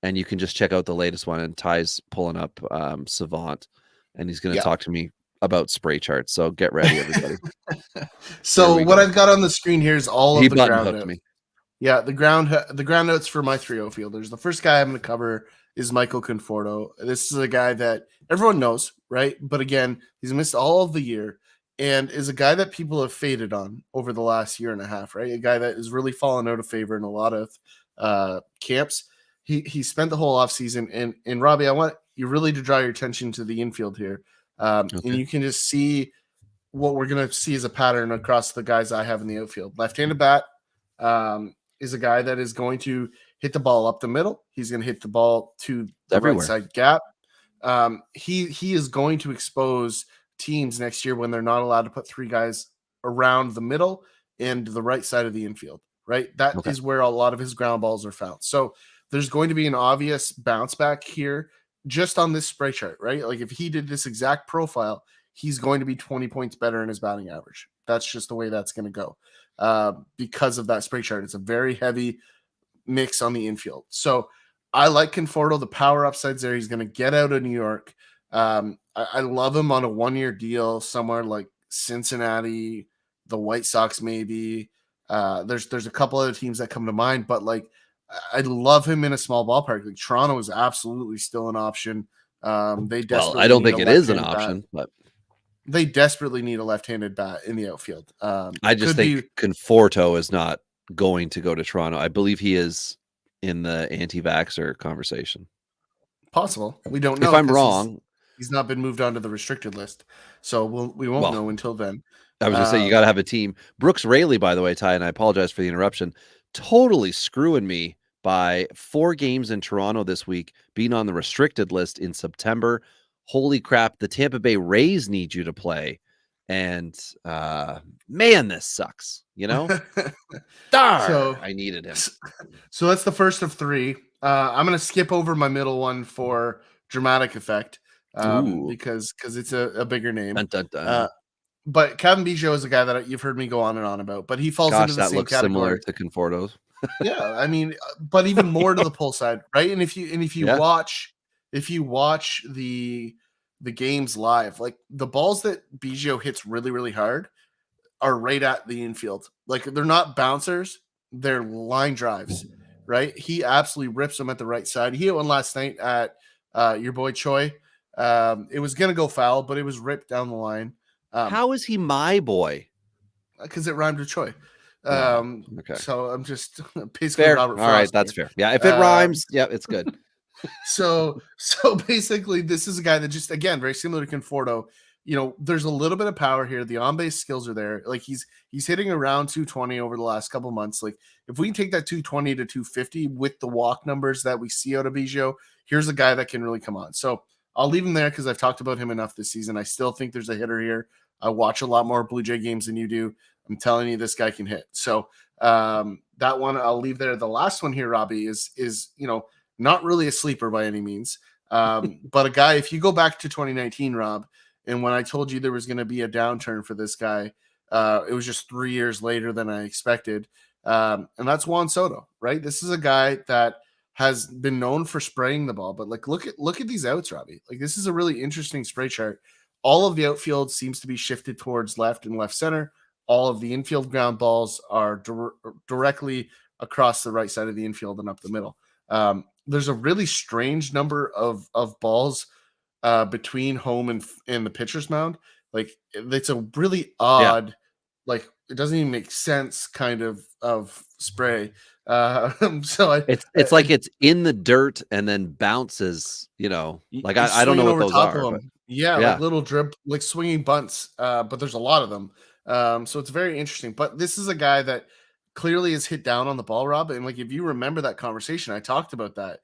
And you can just check out the latest one. And Ty's pulling up Savant, and he's going to talk to me about spray charts. So get ready, everybody. So what I've got on the screen here is all of the ground notes. Me. Yeah, the ground notes for my 3 outfielders. The first guy I'm going to cover is Michael Conforto. This is a guy that everyone knows, right? But again, he's missed all of the year and is a guy that people have faded on over the last year and a half, right? A guy that has really fallen out of favor in a lot of camps. He spent the whole offseason. And Robbie, I want you really to draw your attention to the infield here. And you can just see what we're going to see as a pattern across the guys I have in the outfield. Left-handed bat is a guy that is going to hit the ball up the middle. He's going to hit the ball to the right side gap. He is going to expose teams next year when they're not allowed to put 3 guys around the middle and the right side of the infield, right? That is where a lot of his ground balls are found. So there's going to be an obvious bounce back here just on this spray chart, right? Like if he did this exact profile, he's going to be 20 points better in his batting average. That's just the way that's going to go because of that spray chart. It's a very heavy mix on the infield. So I like Conforto. The power upsides there. He's going to get out of New York. I love him on a 1-year deal somewhere like Cincinnati, the White Sox maybe. There's a couple other teams that come to mind, but like I love him in a small ballpark. Like Toronto is absolutely still an option. They desperately I don't think it is an option, but they desperately need a left-handed bat in the outfield. I just think Conforto is not going to go to Toronto. I believe he is in the anti-vaxxer conversation. Possible. We don't know. If I'm wrong, he's not been moved onto the restricted list, so we won't know until then. I was going to say you got to have a team. Brooks Raley, by the way, Ty, and I apologize for the interruption, totally screwing me by 4 games in Toronto this week, being on the restricted list in September. Holy crap, the Tampa Bay Rays need you to play. And man, this sucks, you know? Darn, I needed him. So that's the first of 3. I'm going to skip over my middle one for dramatic effect because it's a bigger name. Dun, dun, dun. But Kevin Biggio is a guy that you've heard me go on and on about, but he falls into the same category. Similar to Conforto's. Yeah, I mean, but even more to the pull side, right? And if you watch the games live, like the balls that Biggio hits really, really hard are right at the infield. Like they're not bouncers, they're line drives, right? He absolutely rips them at the right side. He hit one last night at your boy Choi. It was gonna go foul, but it was ripped down the line. How is he my boy? Because it rhymed with Choi. Okay. So I'm just basically fair. Robert All Frost. right, that's fair. Yeah, if it rhymes, yeah, it's good. So basically, this is a guy that just, again, very similar to Conforto. You know, there's a little bit of power here. The on-base skills are there. Like he's hitting around 220 over the last couple months. Like if we can take that 220 to 250 with the walk numbers that we see out of Biggio, here's a guy that can really come on. So I'll leave him there because I've talked about him enough this season. I still think there's a hitter here. I watch a lot more Blue Jay games than you do. I'm telling you, this guy can hit. So that one I'll leave there. The last one here, Robbie, is not really a sleeper by any means, but a guy. If you go back to 2019, Rob, and when I told you there was going to be a downturn for this guy, it was just 3 years later than I expected, and that's Juan Soto. Right, this is a guy that has been known for spraying the ball, but like look at these outs, Robbie. Like this is a really interesting spray chart. All of the outfield seems to be shifted towards left and left center. All of the infield ground balls are directly across the right side of the infield and up the middle. There's a really strange number of balls between home and the pitcher's mound. Like it's a really odd, like it doesn't even make sense kind of spray. So it's like it's in the dirt and then bounces. Like I don't know what those are. But, yeah, like little drip, like swinging bunts. But there's a lot of them. So it's very interesting. But this is a guy that clearly is hit down on the ball, Rob. And like if you remember that conversation, I talked about that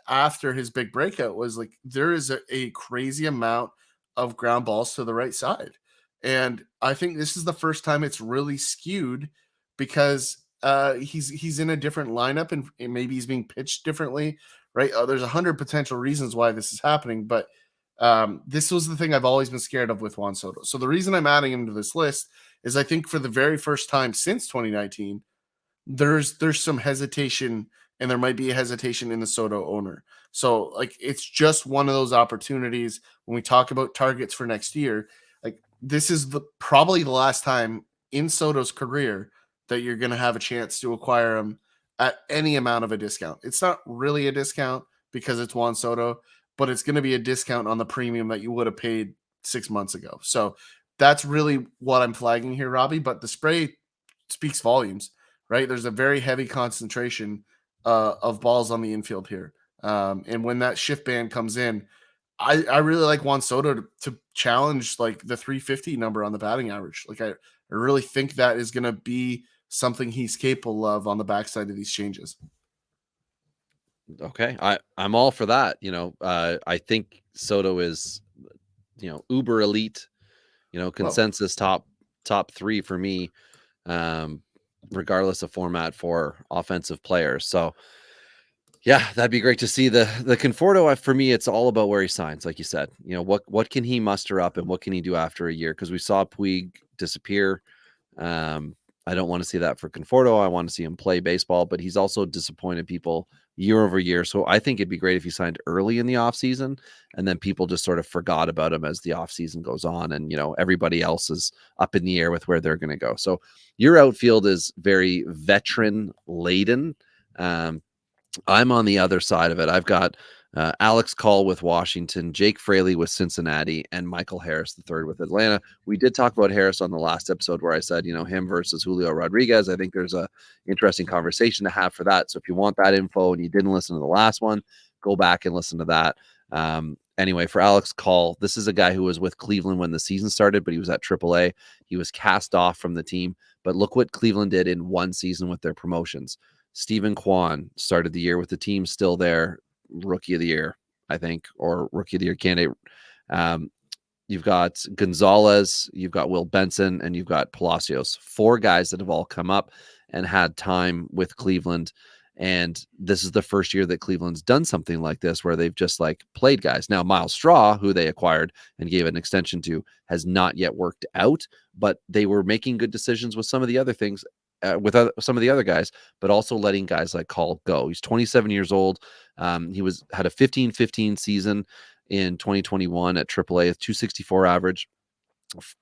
after his big breakout was like there is a crazy amount of ground balls to the right side. And I think this is the first time it's really skewed because he's in a different lineup and maybe he's being pitched differently, right? There's 100 potential reasons why this is happening, but this was the thing I've always been scared of with Juan Soto. So the reason I'm adding him to this list is I think for the very first time since 2019, there's some hesitation, and there might be a hesitation in the Soto owner. So like it's just one of those opportunities when we talk about targets for next year. Like this is probably the last time in Soto's career that you're going to have a chance to acquire him at any amount of a discount. It's not really a discount because it's Juan Soto, but it's going to be a discount on the premium that you would have paid 6 months ago. So that's really what I'm flagging here, Robbie. But the spray speaks volumes, right? There's a very heavy concentration of balls on the infield here. And when that shift band comes in, I really like Juan Soto to challenge like the 350 number on the batting average. Like I really think that is going to be something he's capable of on the backside of these changes. Okay. I'm all for that. I think Soto is, uber elite, consensus top 3 for me, regardless of format for offensive players. So yeah, that'd be great to see the Conforto. For me, it's all about where he signs. Like you said, what can he muster up and what can he do after a year? Because we saw Puig disappear. I don't want to see that for Conforto. I want to see him play baseball, but he's also disappointed people year over year. So I think it'd be great if he signed early in the offseason and then people just sort of forgot about him as the offseason goes on. And, everybody else is up in the air with where they're going to go. So your outfield is very veteran laden. I'm on the other side of it. I've got Alex Call with Washington, Jake Fraley with Cincinnati, and Michael Harris III with Atlanta. We did talk about Harris on the last episode where I said, him versus Julio Rodriguez. I think there's a interesting conversation to have for that. So if you want that info and you didn't listen to the last one, go back and listen to that. Anyway, for Alex Call, this is a guy who was with Cleveland when the season started, but he was at AAA. He was cast off from the team. But look what Cleveland did in one season with their promotions. Stephen Kwan started the year with the team still there, rookie of the year, I think, or rookie of the year candidate. You've got Gonzalez, you've got Will Benson, and you've got Palacios. 4 guys that have all come up and had time with Cleveland. And this is the first year that Cleveland's done something like this where they've just played guys. Now, Miles Straw, who they acquired and gave an extension to, has not yet worked out, but they were making good decisions with some of the other things. With some of the other guys, but also letting guys like Call go. He's 27 years old. He had a 15-15 season in 2021 at AAA, a 264 average,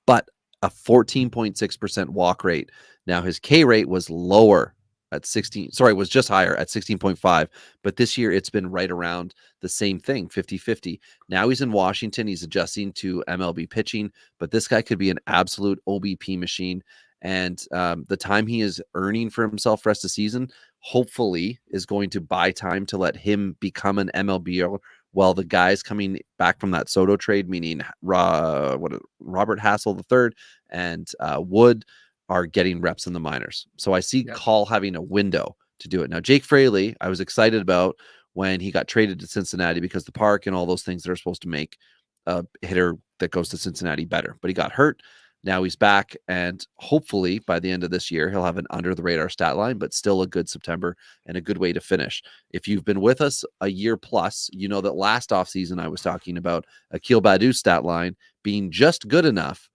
but a 14.6% walk rate. Now his K rate was lower at 16. Sorry, was just higher at 16.5. But this year it's been right around the same thing, 50-50. Now he's in Washington. He's adjusting to MLB pitching, but this guy could be an absolute OBP machine. And the time he is earning for himself rest of the season, hopefully, is going to buy time to let him become an MLBer while the guys coming back from that Soto trade, meaning Robert Hassel III and Wood, are getting reps in the minors. So I see Call having a window to do it. Now, Jake Fraley, I was excited about when he got traded to Cincinnati because the park and all those things that are supposed to make a hitter that goes to Cincinnati better. But he got hurt. Now he's back, and hopefully by the end of this year, he'll have an under-the-radar stat line, but still a good September and a good way to finish. If you've been with us a year plus, you know that last offseason I was talking about Akil Baddoo's stat line being just good enough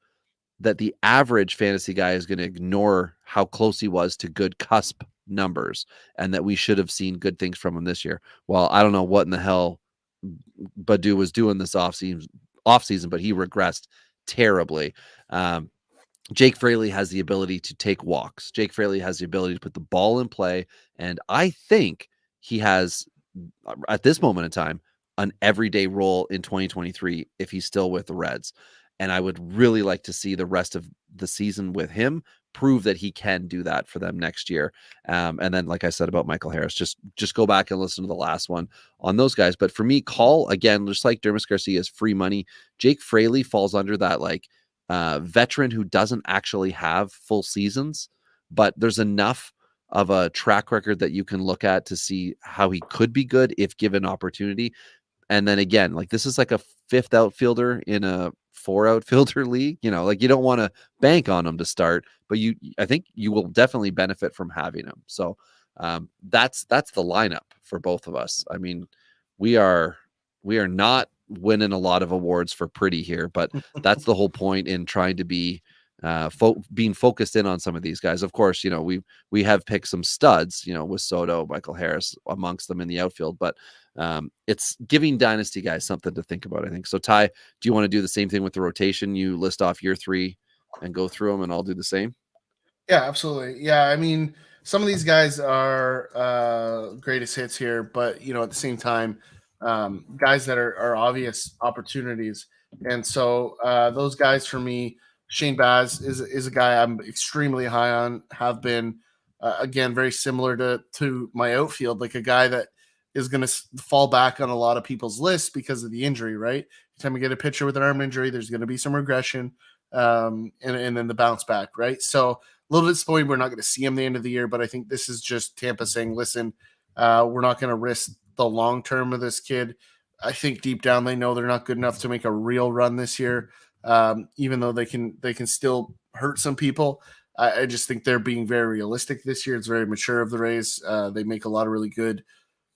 that the average fantasy guy is going to ignore how close he was to good cusp numbers and that we should have seen good things from him this year. Well, I don't know what in the hell Baddoo was doing this offseason, but he regressed terribly. Jake Fraley has the ability to take walks. Jake Fraley has the ability to put the ball in play. And I think he has, at this moment in time, an everyday role in 2023 if he's still with the Reds. And I would really like to see the rest of the season with him prove that he can do that for them next year. And then, like I said about Michael Harris, just go back and listen to the last one on those guys. But for me, Call, again, just like Dermis Garcia is free money. Jake Fraley falls under that veteran who doesn't actually have full seasons, but there's enough of a track record that you can look at to see how he could be good if given opportunity. And then again, this is like a 5th outfielder in a 4 outfielder league. You don't want to bank on him to start, but I think you will definitely benefit from having him. So that's the lineup for both of us. I mean, we are not winning a lot of awards for pretty here, but that's the whole point in trying to be being focused in on some of these guys. Of course, you know, we have picked some studs, you know, with Soto, Michael Harris amongst them in the outfield, but it's giving dynasty guys something to think about, I think. So Ty, do you want to do the same thing with the rotation? You list off your 3 and go through them, and I'll do the same. Yeah, absolutely. Yeah, I mean, some of these guys are greatest hits here, but you know, at the same time, guys that are obvious opportunities. And so those guys for me, Shane Baz is a guy I'm extremely high on. Have been again very similar to my outfield, like a guy that is going to fall back on a lot of people's lists because of the injury. Right, every time we get a pitcher with an arm injury, there's going to be some regression, and then the bounce back. Right, so a little disappointed we're not going to see him the end of the year, but I think this is just Tampa saying, listen, we're not going to risk the long term of this kid. I think deep down they know they're not good enough to make a real run this year, even though they can still hurt some people. I just think they're being very realistic this year. It's very mature of the Rays. They make a lot of really good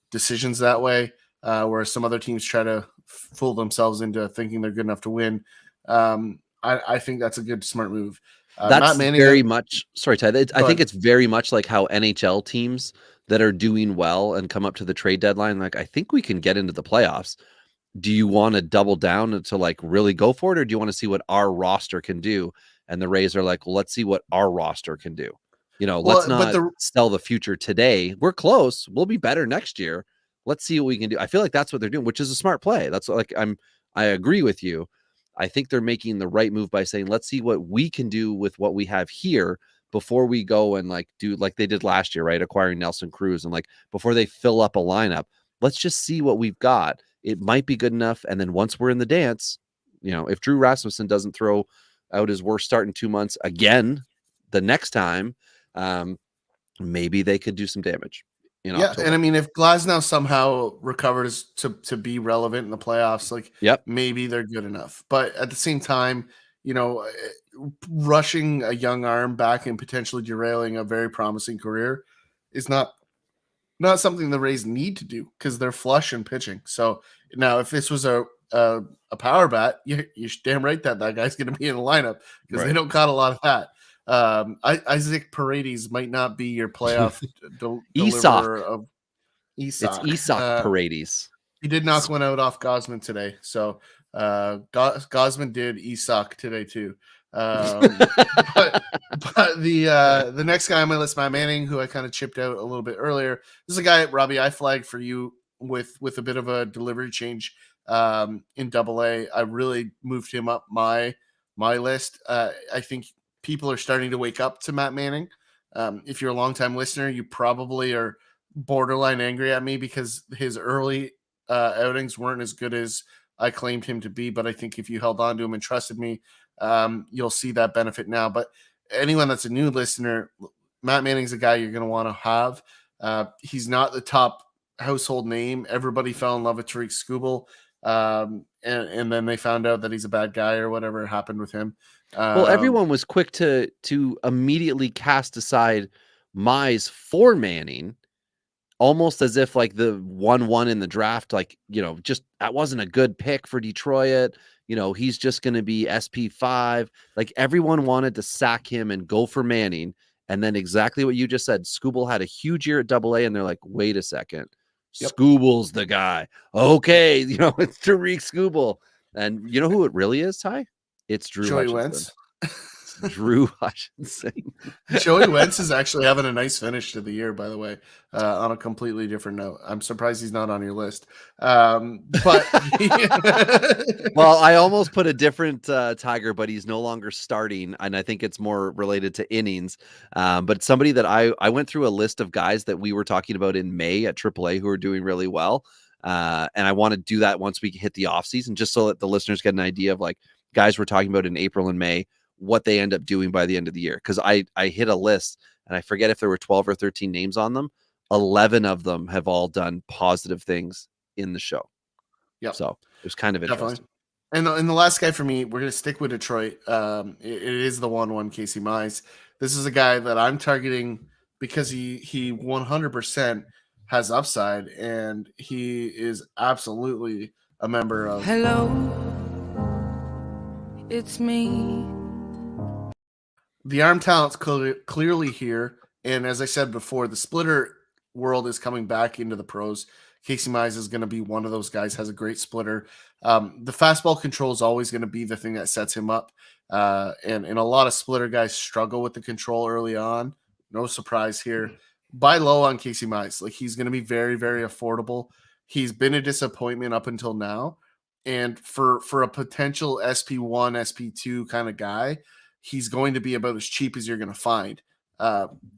decisions that way, whereas some other teams try to fool themselves into thinking they're good enough to win. I think that's a good, smart move. That's very much, sorry, Ty. I think it's very much like how NHL teams that are doing well and come up to the trade deadline, like, I think we can get into the playoffs. Do you want to double down to like really go for it, or do you want to see what our roster can do? And the Rays are like, well, let's see what our roster can do. You know, let's not sell the future today. We're close. We'll be better next year. Let's see what we can do. I feel like that's what they're doing, which is a smart play. That's like, I agree with you. I think they're making the right move by saying, let's see what we can do with what we have here before we go and like do like they did last year, right? Acquiring Nelson Cruz, and like before they fill up a lineup, let's just see what we've got. It might be good enough. And then once we're in the dance, you know, if Drew Rasmussen doesn't throw out his worst start in 2 months again, the next time, maybe they could do some damage. Yeah, October. And I mean, if Glasnow somehow recovers to be relevant in the playoffs, like, maybe they're good enough. But at the same time, you know, rushing a young arm back and potentially derailing a very promising career is not something the Rays need to do because they're flush in pitching. So now, if this was a power bat, you're damn right that guy's going to be in the lineup because they don't got a lot of that. Isaac Paredes might not be your playoff deliverer of Isak. It's Isak Paredes. He did knock one out off Gausman today. So Gausman did Isak today too. But the next guy on my list, Matt Manning, who I kind of chipped out a little bit earlier. This is a guy, Robbie, I flagged for you with a bit of a delivery change in Double-A. I really moved him up my list. I think people are starting to wake up to Matt Manning. If you're a longtime listener, you probably are borderline angry at me because his early outings weren't as good as I claimed him to be. But I think if you held on to him and trusted me, you'll see that benefit now. But anyone that's a new listener, Matt Manning's a guy you're going to want to have. He's not the top household name. Everybody fell in love with Tariq Skubal. And then they found out that he's a bad guy or whatever happened with him. Well, everyone was quick to immediately cast aside Mize for Manning, almost as if like the 1-1 in the draft, like, you know, just that wasn't a good pick for Detroit. You know, he's just going to be SP5. Like, everyone wanted to sack him and go for Manning. And then exactly what you just said, Skubal had a huge year at Double-A, and they're like, wait a second. Skubal's the guy. Okay, you know, it's Tariq Skubal. And you know who it really is, Ty? It's Drew Joey Wentz. Drew Hutchinson. Joey Wentz is actually having a nice finish to the year, by the way, on a completely different note. I'm surprised he's not on your list. But well, I almost put a different Tiger, but he's no longer starting, and I think it's more related to innings. But somebody that I went through a list of guys that we were talking about in May at AAA who are doing really well. And I want to do that once we hit the offseason, just so that the listeners get an idea of like guys we're talking about in April and May, what they end up doing by the end of the year. Because I hit a list, and I forget if there were 12 or 13 names on them. 11 of them have all done positive things in the show. Yeah. So it was kind of interesting. Definitely. And the last guy for me, we're going to stick with Detroit. It is the 1-1 Casey Mize. This is a guy that I'm targeting because he 100% has upside, and he is absolutely a member of. Hello, it's me. The arm talent's clearly here. And as I said before, the splitter world is coming back into the pros. Casey Mize is going to be one of those guys, has a great splitter. The fastball control is always going to be the thing that sets him up. And a lot of splitter guys struggle with the control early on. No surprise here. Buy low on Casey Mize. Like, he's going to be very, very affordable. He's been a disappointment up until now. And for a potential SP1, SP2 kind of guy, he's going to be about as cheap as you're going to find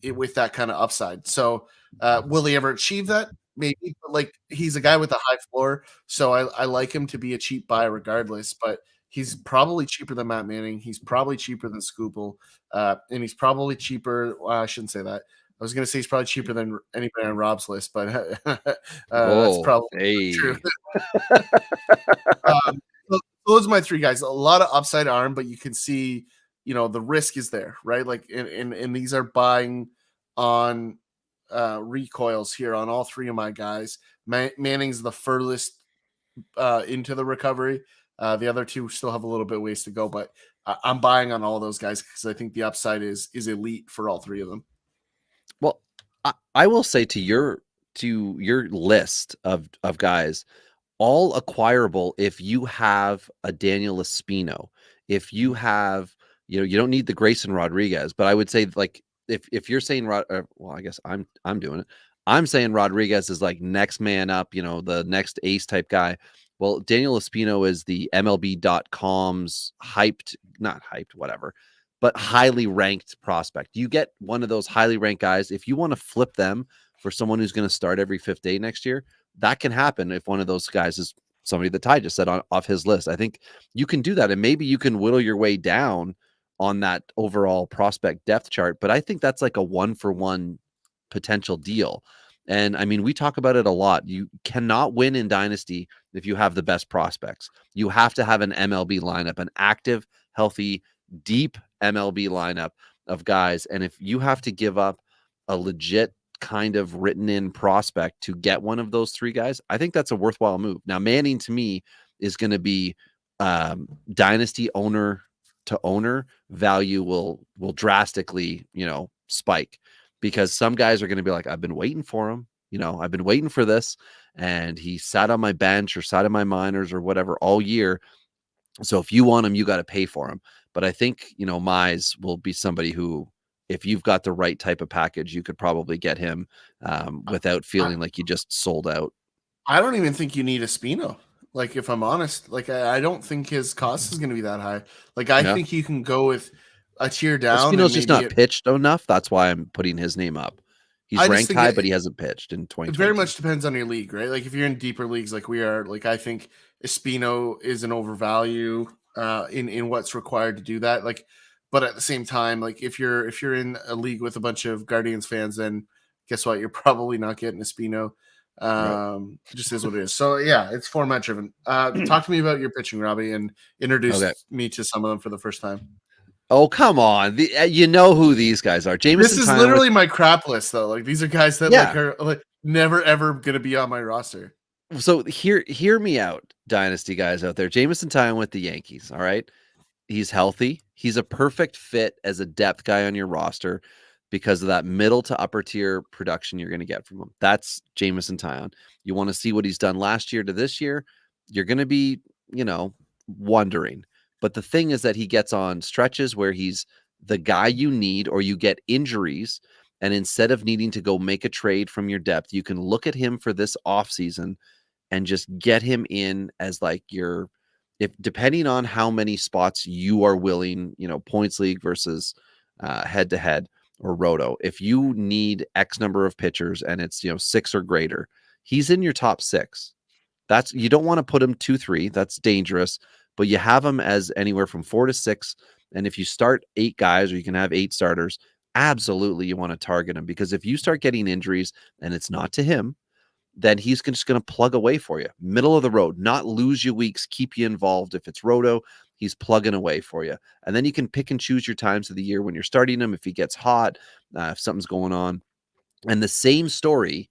with that kind of upside. So will he ever achieve that? Maybe, but like, he's a guy with a high floor. So I like him to be a cheap buy regardless, but he's probably cheaper than Matt Manning. He's probably cheaper than Scoople. And he's probably cheaper. Well, I shouldn't say that. I was going to say he's probably cheaper than anybody on Rob's list, but that's probably true. Those are my three guys. A lot of upside arm, but you can see, the risk is there, right? Like, and these are buying on recoils here on all three of my guys. Manning's the furthest into the recovery. The other two still have a little bit of ways to go, but I'm buying on all those guys because I think the upside is elite for all three of them. Well, I will say to your list of guys, all acquirable if you have a Daniel Espino, if you have, you don't need the Grayson Rodriguez, but I would say, like, if you're saying well, I guess I'm doing it. I'm saying Rodriguez is like next man up, the next ace type guy. Well, Daniel Espino is the MLB.com's not hyped, whatever, but highly ranked prospect. You get one of those highly ranked guys. If you want to flip them for someone who's going to start every fifth day next year, that can happen if one of those guys is somebody that Ty just said off his list. I think you can do that, and maybe you can whittle your way down on that overall prospect depth chart. But I think that's like a 1-for-1 potential deal. And I mean, we talk about it a lot. You cannot win in Dynasty if you have the best prospects. You have to have an MLB lineup, an active, healthy, deep MLB lineup of guys. And if you have to give up a legit kind of written in prospect to get one of those three guys, I think that's a worthwhile move. Now, Manning to me is going to be Dynasty owner to owner value will drastically, spike, because some guys are going to be like, I've been waiting for him. I've been waiting for this, and he sat on my bench or sat in my minors or whatever all year. So if you want him, you got to pay for him. But I think, Mize will be somebody who, if you've got the right type of package, you could probably get him without feeling like you just sold out. I don't even think you need Espino. Like, if I'm honest, like, I don't think his cost is going to be that high. Like, I think you can go with a tier down. Espino's just not pitched enough. That's why I'm putting his name up. He's ranked high, but he hasn't pitched in 2020. It very much depends on your league, right? Like, if you're in deeper leagues like we are, like, I think Espino is an overvalue in what's required to do that. Like, but at the same time, like, if you're in a league with a bunch of Guardians fans, then guess what? You're probably not getting Espino. It just is what it is. So yeah, it's format driven. Talk to me about your pitching, Robbie, and introduce me to some of them for the first time. Oh, come on. You know who these guys are. Jameson. This is literally my crap list, though. Like, these are guys that are like never ever gonna be on my roster. So hear me out, Dynasty guys out there. Jameson Taillon with the Yankees. All right. He's healthy. He's a perfect fit as a depth guy on your roster because of that middle to upper tier production you're going to get from him. That's Jameson Taillon. You want to see what he's done last year to this year, you're going to be, wondering. But the thing is that he gets on stretches where he's the guy you need, or you get injuries, and instead of needing to go make a trade from your depth, you can look at him for this offseason and just get him in as like depending on how many spots you are willing, points league versus head to head or roto. If you need X number of pitchers and it's 6 or greater, he's in your top 6. You don't want to put him 2-3. That's dangerous, but you have him as anywhere from 4 to 6. And if you start 8 guys, or you can have 8 starters, absolutely you want to target him, because if you start getting injuries and it's not to him, then he's just going to plug away for you. Middle of the road, not lose you weeks, keep you involved. If it's roto, he's plugging away for you. And then you can pick and choose your times of the year when you're starting him, if he gets hot, if something's going on. And the same story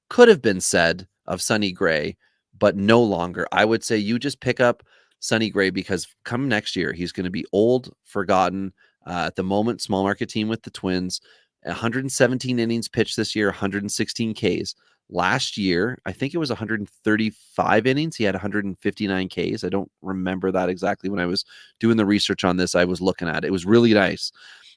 could have been said of Sonny Gray, but no longer. I would say you just pick up Sonny Gray, because come next year, he's going to be old, forgotten. At the moment, small market team with the Twins, 117 innings pitched this year, 116 Ks. Last year, I think it was 135 innings. He had 159 Ks. I don't remember that exactly. When I was doing the research on this, I was looking at it. It was really nice.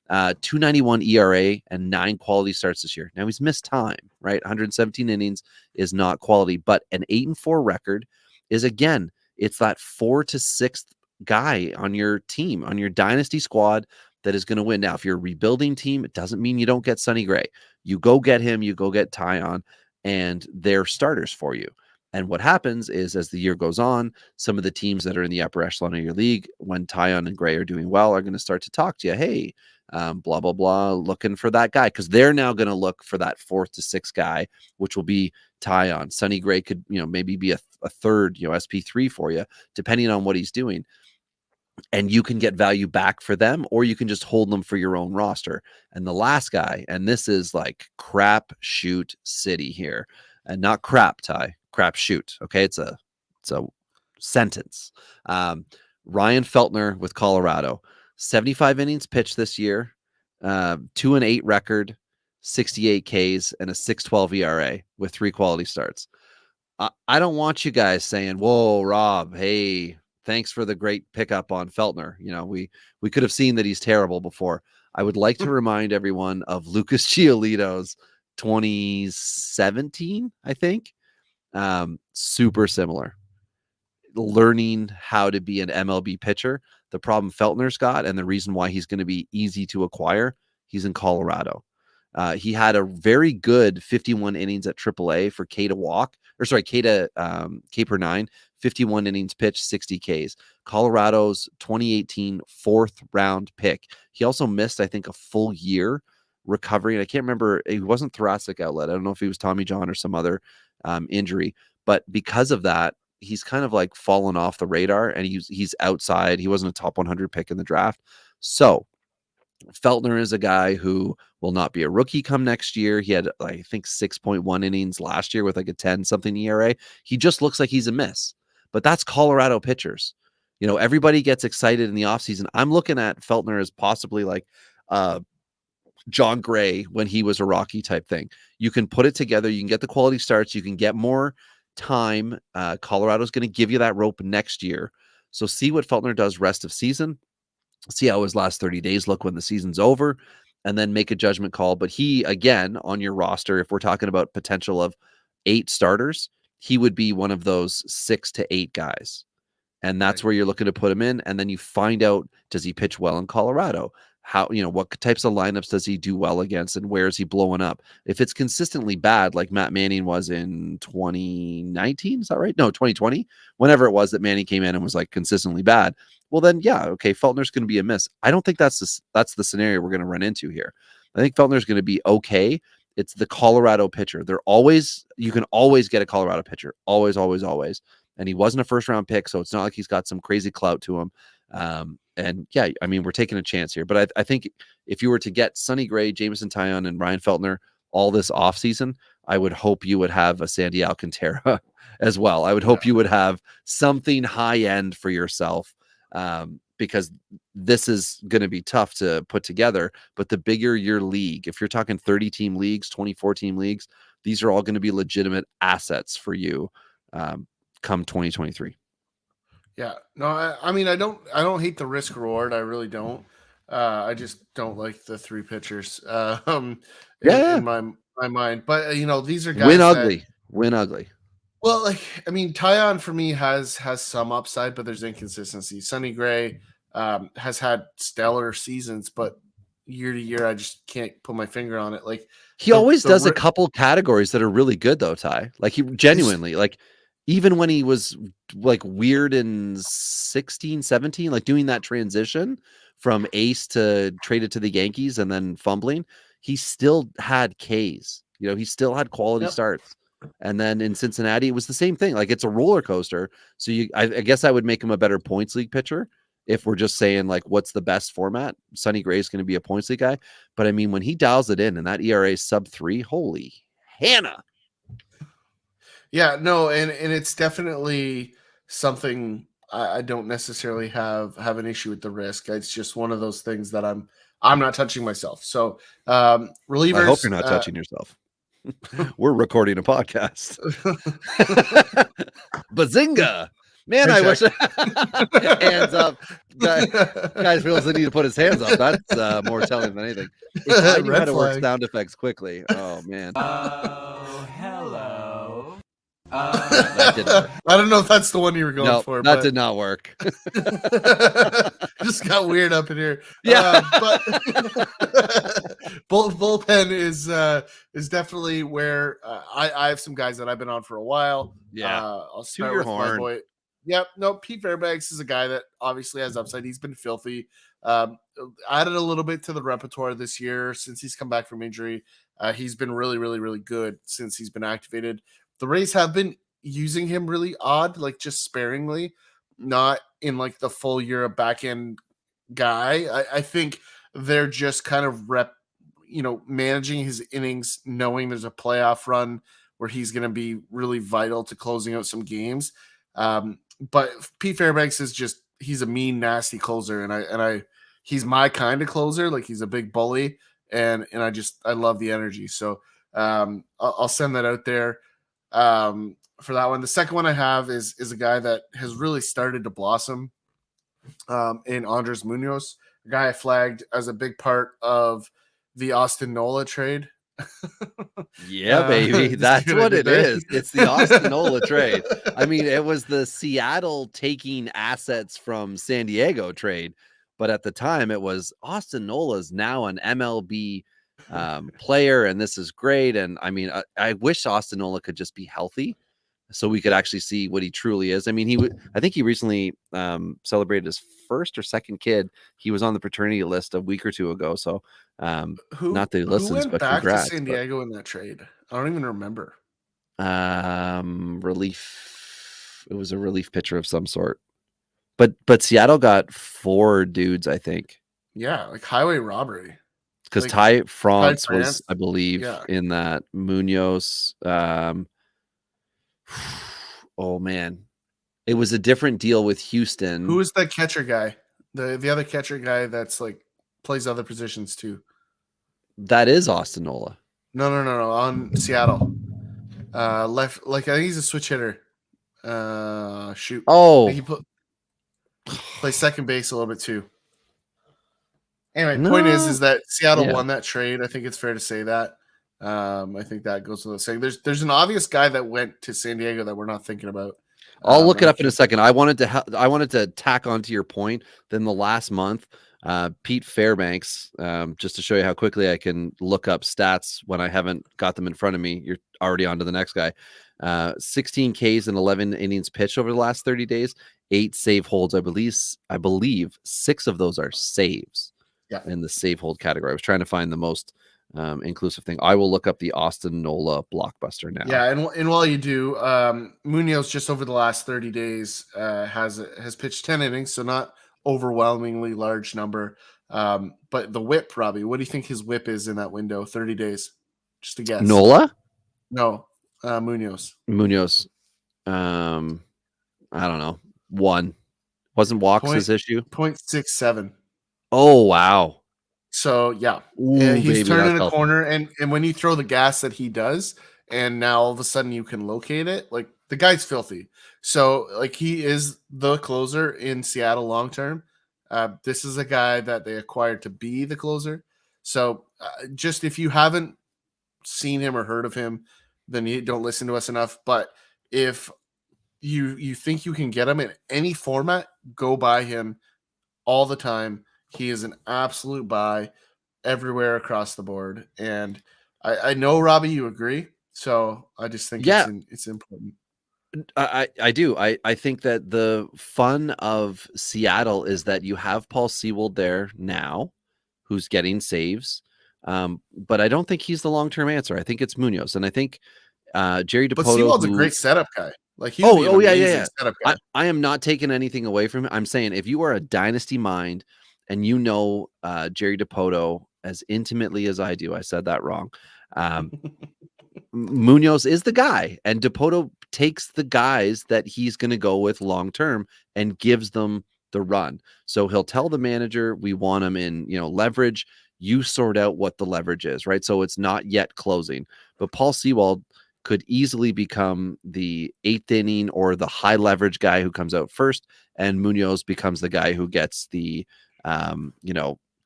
291 ERA and 9 quality starts this year. Now he's missed time, right? 117 innings is not quality, but an 8-4 record is, again, it's that 4th to 6th guy on your team, on your dynasty squad that is going to win. Now, if you're a rebuilding team, it doesn't mean you don't get Sonny Gray. You go get him, you go get Taillon, and they're starters for you. And what happens is, as the year goes on, some of the teams that are in the upper echelon of your league, when Taillon and Gray are doing well, are going to start to talk to you. Hey, blah, blah, blah, looking for that guy, because they're now going to look for that 4th to 6th guy, which will be Taillon. Sonny Gray could, maybe be a third, SP3 for you, depending on what he's doing. And you can get value back for them, or you can just hold them for your own roster. And the last guy, and this is like crap shoot city here, and not crap, Ty, crap shoot. Okay, it's a sentence. Ryan Feltner with Colorado, 75 innings pitched this year, 2-8 record, 68 Ks, and a 6.12 ERA with 3 quality starts. I don't want you guys saying, "Whoa, Rob, hey, thanks for the great pickup on Feltner." We could have seen that he's terrible before. I would like to remind everyone of Lucas Giolito's 2017, I think. Super similar. Learning how to be an MLB pitcher. The problem Feltner's got, and the reason why he's going to be easy to acquire, he's in Colorado. He had a very good 51 innings at AAA for K per 9, 51 innings pitched, 60 Ks. Colorado's 2018 4th round pick. He also missed, I think, a full year recovering. I can't remember. It wasn't thoracic outlet. I don't know if he was Tommy John or some other injury, but because of that, he's kind of like fallen off the radar, and he's outside. He wasn't a top 100 pick in the draft. So Feltner is a guy who will not be a rookie come next year. He had, I think, 6.1 innings last year with like a 10-something ERA. He just looks like he's a miss. But that's Colorado pitchers. Everybody gets excited in the offseason. I'm looking at Feltner as possibly like John Gray when he was a Rocky type thing. You can put it together. You can get the quality starts. You can get more time. Colorado's going to give you that rope next year. So see what Feltner does rest of season. See how his last 30 days look when the season's over, and then make a judgment call. But he, again, on your roster, if we're talking about potential of 8 starters, he would be one of those 6 to 8 guys. And that's where you're looking to put him in. And then you find out, does he pitch well in Colorado? How, what types of lineups does he do well against, and where is he blowing up? If it's consistently bad, like Matt Manning was in 2019, is that right? No, 2020, whenever it was that Manning came in and was like consistently bad. Well, then, yeah, okay, Feltner's going to be a miss. I don't think that's the scenario we're going to run into here. I think Feltner's going to be okay. It's the Colorado pitcher. You can always get a Colorado pitcher. Always, always, always. And he wasn't a first-round pick, so it's not like he's got some crazy clout to him. And yeah, I mean, we're taking a chance here. But I think if you were to get Sonny Gray, Jameson Taillon, and Ryan Feltner all this offseason, I would hope you would have a Sandy Alcantara as well. I would hope you would have something high-end for yourself, because this is going to be tough to put together. But the bigger your league, if you're talking 30-team leagues, 24-team leagues, these are all going to be legitimate assets for you come 2023. Yeah, no, I mean, I don't hate the risk reward. I really don't. I just don't like the 3 pitchers. In my mind, but these are guys win ugly. Well, I mean, Taillon for me has some upside, but there's inconsistency. Sonny Gray has had stellar seasons, but year to year, I just can't put my finger on it. Like he always does a couple categories that are really good, though, Ty. Like he genuinely, like even when he was like weird in 16, 17, like doing that transition from ace to traded to the Yankees and then fumbling, he still had Ks. He still had quality starts. And then in Cincinnati, it was the same thing. Like it's a roller coaster. So I guess I would make him a better points league pitcher if we're just saying like what's the best format. Sonny Gray is going to be a points league guy. But I mean, when he dials it in and that ERA is sub-3, holy Hannah. Yeah, no, and it's definitely something I don't necessarily have an issue with the risk. It's just one of those things that I'm not touching myself. So relievers. I hope you're not touching yourself. We're recording a podcast. Bazinga! Man, I wish hands up. Guys feels the need to put his hands up. That's more telling than anything. If I knew how to work sound effects quickly. Oh man. Hello. That didn't work. I don't know if that's the one you were going for. That did not work. Just got weird up in here. Yeah. But bullpen is definitely where I have some guys that I've been on for a while. Yeah. I'll start your with my horn. boy. Yep. No, Pete Fairbanks is a guy that obviously has upside. He's been filthy. Added a little bit to the repertoire this year since he's come back from injury. He's been really, really, really good since he's been activated. The Rays have been using him really odd, like just sparingly, not in like the full year of back end guy. I think they're just kind of managing his innings, knowing there's a playoff run where he's going to be really vital to closing out some games. But Pete Fairbanks is he's a mean, nasty closer. And he's my kind of closer. Like he's a big bully and I love the energy. So I'll send that out there. For that one. The second one I have is a guy that has really started to blossom in Andres Munoz, a guy I flagged as a big part of the Austin Nola trade. Yeah, baby. That's what it is. It's the Austin Nola trade. I mean, it was the Seattle taking assets from San Diego trade, but at the time it was Austin Nola's now an MLB player, and this is great. And I mean, I wish Austin Nola could just be healthy so we could actually see what he truly is. I mean, I think he recently celebrated his first or second kid. He was on the paternity list a week or two ago. So not that he listens, went but back congrats. to San Diego in that trade? I don't even remember. Relief. It was a relief pitcher of some sort. But Seattle got 4 dudes, I think. Yeah, like highway robbery. Because Like, Ty France Ty was, France, I believe, yeah. in that. Munoz. Oh man, it was a different deal with Houston. Who is that catcher guy? The other catcher guy that's like plays other positions too. That is Austin Nola. No, on Seattle. Left, like I think he's a switch hitter. Shoot. Oh, He plays second base a little bit too. Anyway, point is that Seattle won that trade. I think it's fair to say that. I think that goes without saying. There's an obvious guy that went to San Diego that we're not thinking about. I'll look it up in a second. I wanted to tack onto your point. Then the last month, Pete Fairbanks, just to show you how quickly I can look up stats when I haven't got them in front of me. You're already on to the next guy. 16 Ks and 11 innings pitched over the last 30 days. 8 save holds. I believe 6 of those are saves. Yeah. In the save hold category. I was trying to find the most inclusive thing. I will look up the Austin Nola blockbuster now. Yeah, and while you do, Munoz just over the last 30 days has pitched 10 innings, so not overwhelmingly large number. But the whip, Robbie, what do you think his whip is in that window? 30 days, just a guess. Nola? No, Munoz. I don't know. 1. Wasn't walks his issue? 0.67. Oh wow. So yeah, Ooh, he's baby, turning that's a corner, and when you throw the gas that he does, and now all of a sudden you can locate it, like the guy's filthy. So like he is the closer in Seattle long term. This is a guy that they acquired to be the closer. So just if you haven't seen him or heard of him, then you don't listen to us enough. But if you think you can get him in any format, go buy him all the time. He is an absolute buy everywhere across the board. And I know, Robbie, you agree. So I just think it's important. I do. I think that the fun of Seattle is that you have Paul Sewald there now, who's getting saves. But I don't think he's the long-term answer. I think it's Munoz. And I think Jerry Dipoto. But Sewald's a great setup guy. Like he's setup guy. I am not taking anything away from him. I'm saying if you are a dynasty mind and you know Jerry Dipoto as intimately as I do, I said that wrong. Munoz is the guy, and Dipoto takes the guys that he's going to go with long term and gives them the run. So he'll tell the manager, we want him in, leverage. You sort out what the leverage is, right? So it's not yet closing. But Paul Sewald could easily become the 8th inning or the high leverage guy who comes out first, and Munoz becomes the guy who gets the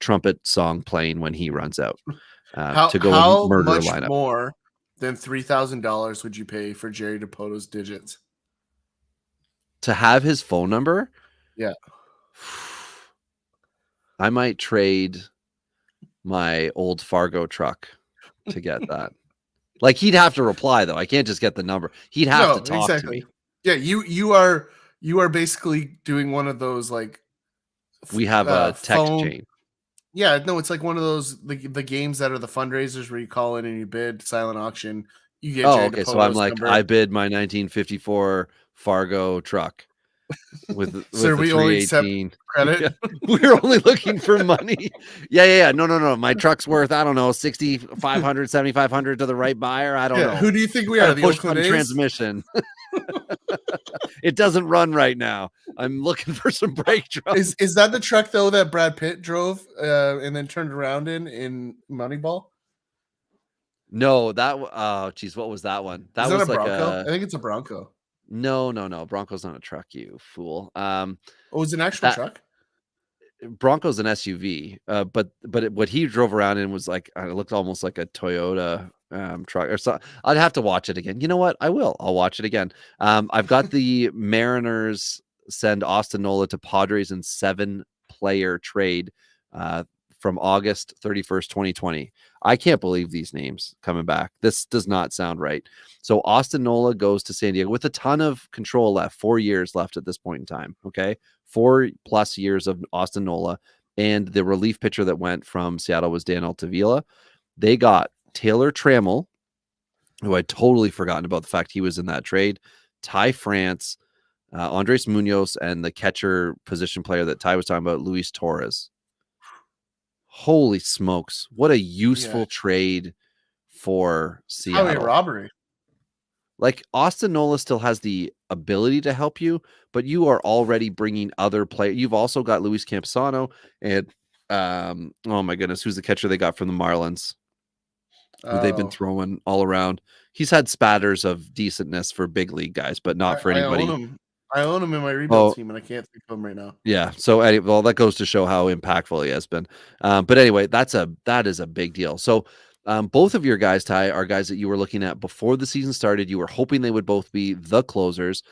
trumpet song playing when he runs out to go how and murder a much lineup. more than $3,000 would you pay for Jerry Dipoto's digits? To have his phone number? Yeah. I might trade my old Fargo truck to get that. Like, he'd have to reply, though. I can't just get the number. He'd have to talk to me. Yeah, you are basically doing one of those, like, we have a text phone chain. Yeah, no, it's like one of those the games that are the fundraisers where you call in and you bid, silent auction. You get Jerry okay. So Dipoto's I'm like, number. I bid my 1954 Fargo truck with Sir, we only accept 318 credit. Yeah, we're only looking for money. Yeah. No. My truck's worth, I don't know, 6,500, 7,500 to the right buyer. I don't know. Who do you think we are? The Push Oakland button A's? transmission. It doesn't run right now. I'm looking for some brake drums. Is that the truck though that Brad Pitt drove and then turned around in Moneyball? No, that geez, what was that one? That Is was a like Bronco? I think it's a Bronco. No. Bronco's not a truck, you fool. Oh, it was an actual truck? Bronco's an SUV, but what he drove around in was like, it looked almost like a Toyota truck or so. I'd have to watch it again. You know what? I'll watch it again. I've got the Mariners send Austin Nola to Padres in 7-player trade from August 31st, 2020. I can't believe these names coming back. This does not sound right. So Austin Nola goes to San Diego with a ton of control left, 4 years left at this point in time. Okay. 4+ years of Austin Nola, and the relief pitcher that went from Seattle was Dan Altavilla. They got Taylor Trammell, who I'd totally forgotten about the fact he was in that trade, Ty France, Andres Munoz, and the catcher position player that Ty was talking about, Luis Torres. Holy smokes. What a useful trade for Seattle. Highway robbery. Like, Austin Nola still has the ability to help you, but you are already bringing other players. You've also got Luis Campusano and, oh my goodness, who's the catcher they got from the Marlins? Who they've been throwing all around. He's had spatters of decentness for big league guys, but not for anybody. I own him in my rebuild team, and I can't think of him right now. Yeah. So, well, that goes to show how impactful he has been. But anyway, that is a big deal. So, both of your guys, Ty, are guys that you were looking at before the season started. You were hoping they would both be the closers.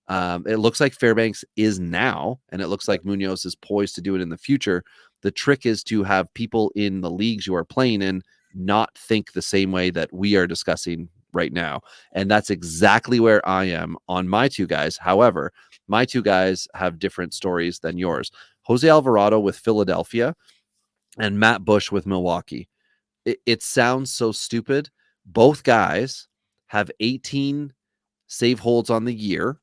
It looks like Fairbanks is now, and it looks like Munoz is poised to do it in the future. The trick is to have people in the leagues you are playing in not think the same way that we are discussing right now. And that's exactly where I am on my two guys. However, my two guys have different stories than yours. Jose Alvarado with Philadelphia and Matt Bush with Milwaukee. It sounds so stupid. Both guys have 18 save holds on the year.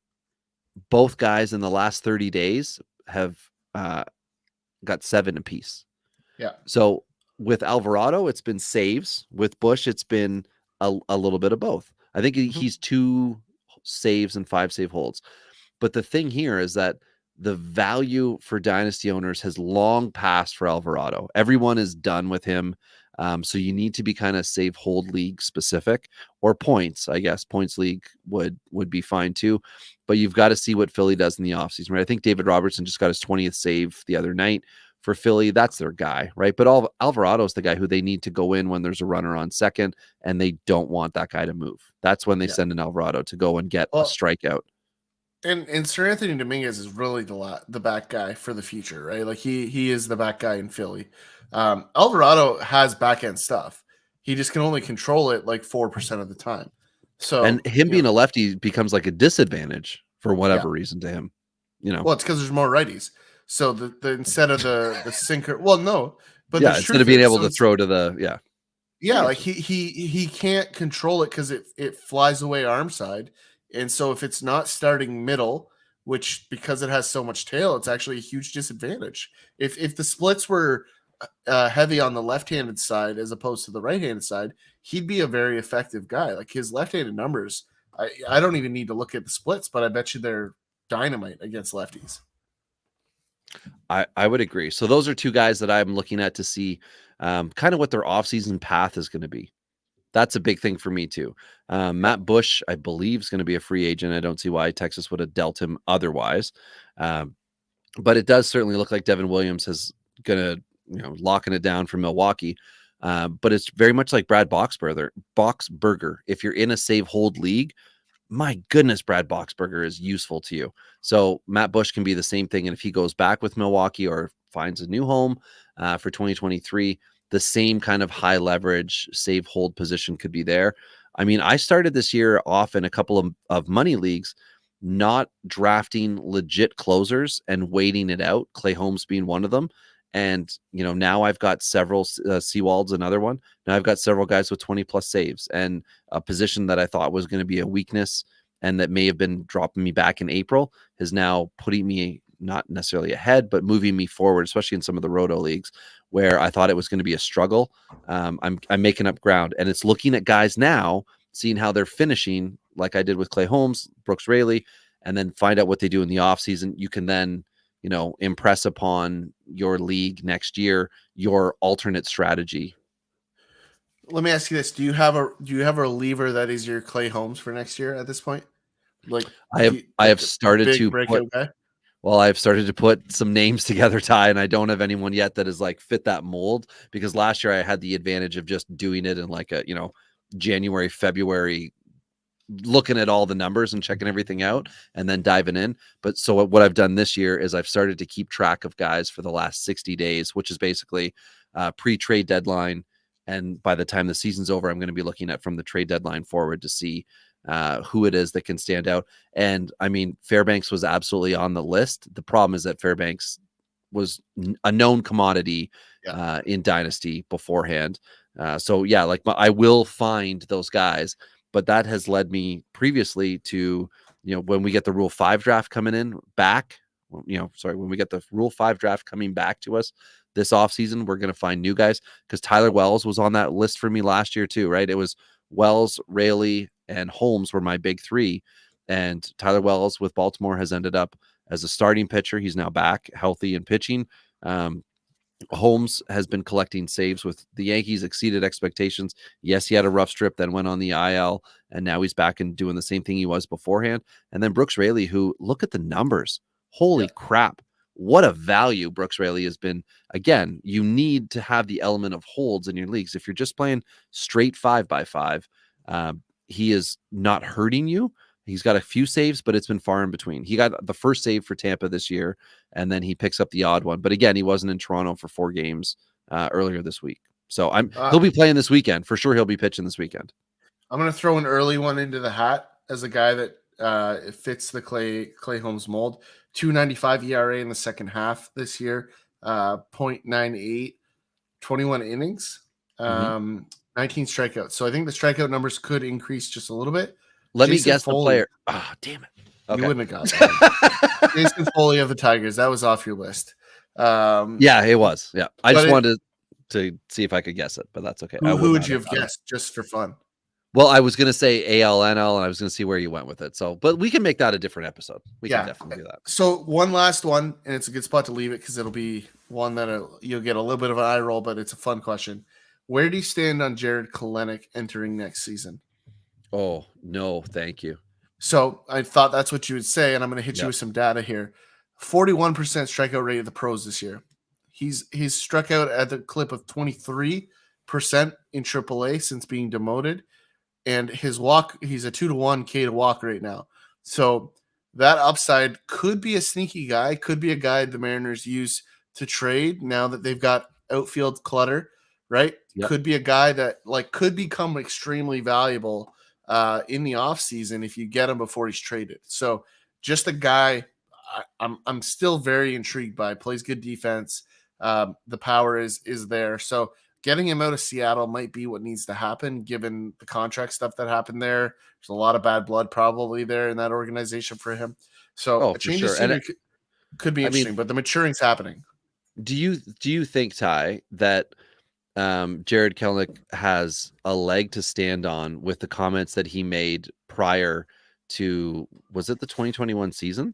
Both guys in the last 30 days have got 7 apiece. Yeah. So with Alvarado, it's been saves. With Bush, it's been a little bit of both. I think he's 2 saves and 5 save holds. But the thing here is that the value for dynasty owners has long passed for Alvarado. Everyone is done with him. So you need to be kind of save hold league specific, or points. I guess points league would be fine too. But you've got to see what Philly does in the offseason, right? I think David Robertson just got his 20th save the other night for Philly. That's their guy, right? But Alvarado is the guy who they need to go in when there's a runner on second, and they don't want that guy to move. That's when they send in Alvarado to go and get a strikeout. And Sir Anthony Dominguez is really the back guy for the future, right? Like he is the back guy in Philly. Alvarado has back end stuff. He just can only control it like 4% of the time. So, and him being a lefty becomes like a disadvantage for whatever reason to him. Well, it's because there's more righties. So the instead of the sinker, but instead of being able to throw to the like he can't control it because it flies away arm side. And so if it's not starting middle, which because it has so much tail, it's actually a huge disadvantage. If the splits were heavy on the left-handed side as opposed to the right-handed side, he'd be a very effective guy. Like his left-handed numbers, I don't even need to look at the splits, but I bet you they're dynamite against lefties. I would agree. So those are two guys that I'm looking at to see kind of what their offseason path is going to be. That's a big thing for me too. Matt Bush, I believe, is going to be a free agent. I don't see why Texas would have dealt him otherwise. But it does certainly look like Devin Williams is going to, locking it down for Milwaukee. But it's very much like Brad Boxberger. If you're in a save hold league, my goodness, Brad Boxberger is useful to you. So Matt Bush can be the same thing. And if he goes back with Milwaukee or finds a new home for 2023, the same kind of high leverage save hold position could be there. I mean, I started this year off in a couple of money leagues, not drafting legit closers and waiting it out. Clay Holmes being one of them. And, now I've got several, Seawald's another one. Now I've got several guys with 20 plus saves, and a position that I thought was going to be a weakness and that may have been dropping me back in April is now putting me not necessarily ahead, but moving me forward, especially in some of the roto leagues where I thought it was going to be a struggle. I'm making up ground, and it's looking at guys now, seeing how they're finishing, like I did with Clay Holmes, Brooks Raley, and then find out what they do in the offseason. You can then impress upon your league next year, your alternate strategy. Let me ask you this. Do you have a reliever that is your Clay Holmes for next year at this point? Like I have started to breakout guy? Well, I've started to put some names together, Ty, and I don't have anyone yet that is like fit that mold, because last year I had the advantage of just doing it in like a, January, February, looking at all the numbers and checking everything out and then diving in. But so what I've done this year is I've started to keep track of guys for the last 60 days, which is basically pre-trade deadline. And by the time the season's over, I'm going to be looking at from the trade deadline forward to see who it is that can stand out. And I mean, Fairbanks was absolutely on the list. The problem is that Fairbanks was a known commodity in Dynasty beforehand. So yeah, like I will find those guys. But that has led me previously to, when we get the Rule 5 draft coming in back, when we get the Rule 5 draft coming back to us this offseason, we're going to find new guys, because Tyler Wells was on that list for me last year too, right? It was Wells, Raley, and Holmes were my big three. And Tyler Wells with Baltimore has ended up as a starting pitcher. He's now back healthy and pitching. Holmes has been collecting saves with the Yankees, exceeded expectations. Yes, he had a rough strip, then went on the IL, and now he's back and doing the same thing he was beforehand. And then Brooks Raley, who, look at the numbers. Holy crap. What a value Brooks Raley has been. Again, you need to have the element of holds in your leagues. If you're just playing straight 5x5, he is not hurting you. He's got a few saves, but it's been far in between. He got the first save for Tampa this year, and then he picks up the odd one. But again, he wasn't in Toronto for 4 games earlier this week. So he'll be playing this weekend. For sure, he'll be pitching this weekend. I'm going to throw an early one into the hat as a guy that fits the Clay Holmes mold. 2.95 ERA in the second half this year, 0.98, 21 innings, 19 strikeouts. So I think the strikeout numbers could increase just a little bit. Let me guess the player. Oh, damn it. Okay. You wouldn't have got that. Jason Foley of the Tigers. That was off your list. Yeah, it was. Yeah. I just wanted to see if I could guess it, but that's okay. Who would you have guessed just for fun? Well, I was going to say ALNL, and I was going to see where you went with it. So, but we can make that a different episode. We can definitely do that. So one last one, and it's a good spot to leave it because it'll be one that you'll get a little bit of an eye roll, but it's a fun question. Where do you stand on Jared Kelenic entering next season? Oh, no, thank you. So I thought that's what you would say, and I'm going to hit you with some data here. 41% strikeout rate of the pros this year. He's struck out at the clip of 23% in AAA since being demoted. And his walk, he's a 2-to-1 K to walk right now. So that upside could be a sneaky guy, could be a guy the Mariners use to trade now that they've got outfield clutter, right? Yep. Could be a guy that could become extremely valuable in the offseason if you get him before he's traded. So just a guy I'm still very intrigued by. Plays good defense. The power is there. So getting him out of Seattle might be what needs to happen given the contract stuff that happened there. There's a lot of bad blood probably there in that organization for him. So a change of scenery could be interesting, but the maturing's happening. Do you think, Ty, that Jared Kelnick has a leg to stand on with the comments that he made prior to, was it the 2021 season?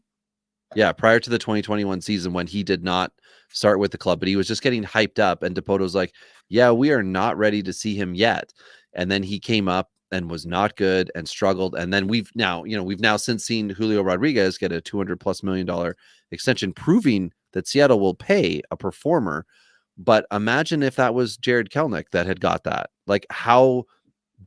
Yeah, prior to the 2021 season when he did not start with the club, but he was just getting hyped up. And Dipoto was like, yeah, we are not ready to see him yet. And then he came up and was not good and struggled. And then we've now since seen Julio Rodriguez get a $200+ million extension, proving that Seattle will pay a performer. But imagine if that was Jared Kelnick that had got that, like how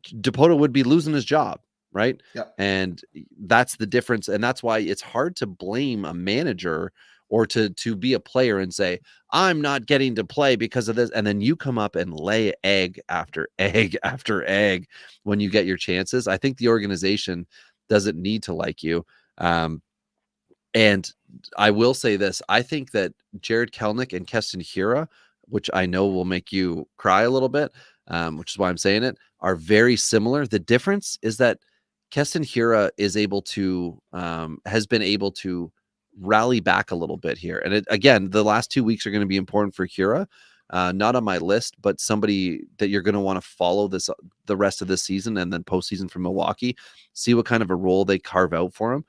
Dipoto would be losing his job. Right. Yep. And that's the difference. And that's why it's hard to blame a manager or to be a player and say, I'm not getting to play because of this. And then you come up and lay egg after egg after egg when you get your chances. I think the organization doesn't need to like you. And I will say this. I think that Jared Kelnick and Keston Hiura, which I know will make you cry a little bit, which is why I'm saying it, are very similar. The difference is that Keston Hiura is able to has been able to rally back a little bit here. And again, the last 2 weeks are going to be important for Hiura. Not on my list, but somebody that you're going to want to follow the rest of this season and then postseason from Milwaukee, see what kind of a role they carve out for him,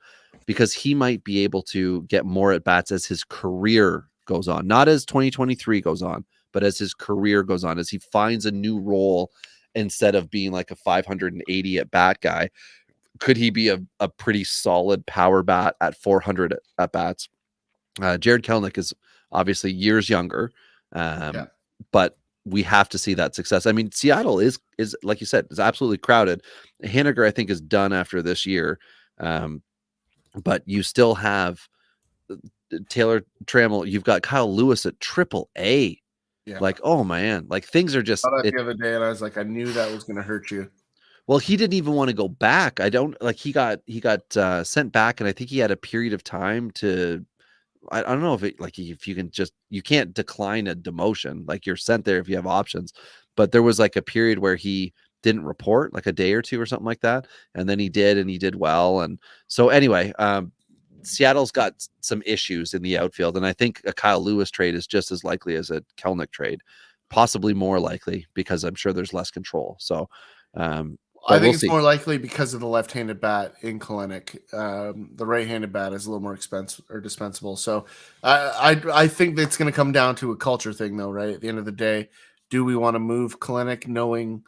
because he might be able to get more at bats as his career goes on, not as 2023 goes on, but as his career goes on, as he finds a new role instead of being like a 580 at bat guy. Could he be a pretty solid power bat at 400 at bats? Jared Kelnick is obviously years younger, but we have to see that success. I mean, Seattle is like you said, is absolutely crowded. Haniger, I think, is done after this year, but you still have Taylor Trammell. You've got Kyle Lewis at AAA. Yeah. Like, oh man, like things are just. I saw that the other day, and I was like, I knew that was going to hurt you. Well, he didn't even want to go back. I don't like he got sent back, and I think he had a period of time to. I don't know if you can you can't decline a demotion. Like you're sent there if you have options, but there was like a period where he didn't report, like a day or two or something like that, and then he did, and he did well. And so anyway, Seattle's got some issues in the outfield, and I think a Kyle Lewis trade is just as likely as a Kelnick trade, possibly more likely because I'm sure there's less control. So. I think it's more likely because of the left-handed bat in Kelenic. The right-handed bat is a little more expensive or dispensable. So I think that's going to come down to a culture thing, though, right? At the end of the day, do we want to move Kelenic knowing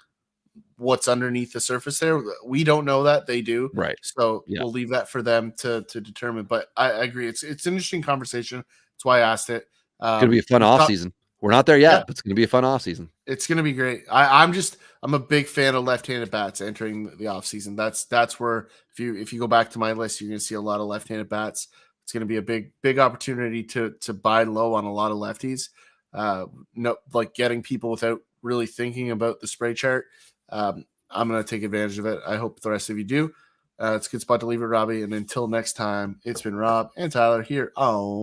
what's underneath the surface there? We don't know that. They do. Right. So we'll leave that for them to determine. But I agree. It's an interesting conversation. That's why I asked it. It's going to be a fun offseason. We're not there yet, but it's going to be a fun offseason. It's going to be great. I'm a big fan of left-handed bats entering the offseason. That's where if you go back to my list, you're going to see a lot of left-handed bats. It's going to be a big opportunity to buy low on a lot of lefties. Like getting people without really thinking about the spray chart. I'm going to take advantage of it. I hope the rest of you do. It's a good spot to leave it, Robbie. And until next time, it's been Rob and Tyler here on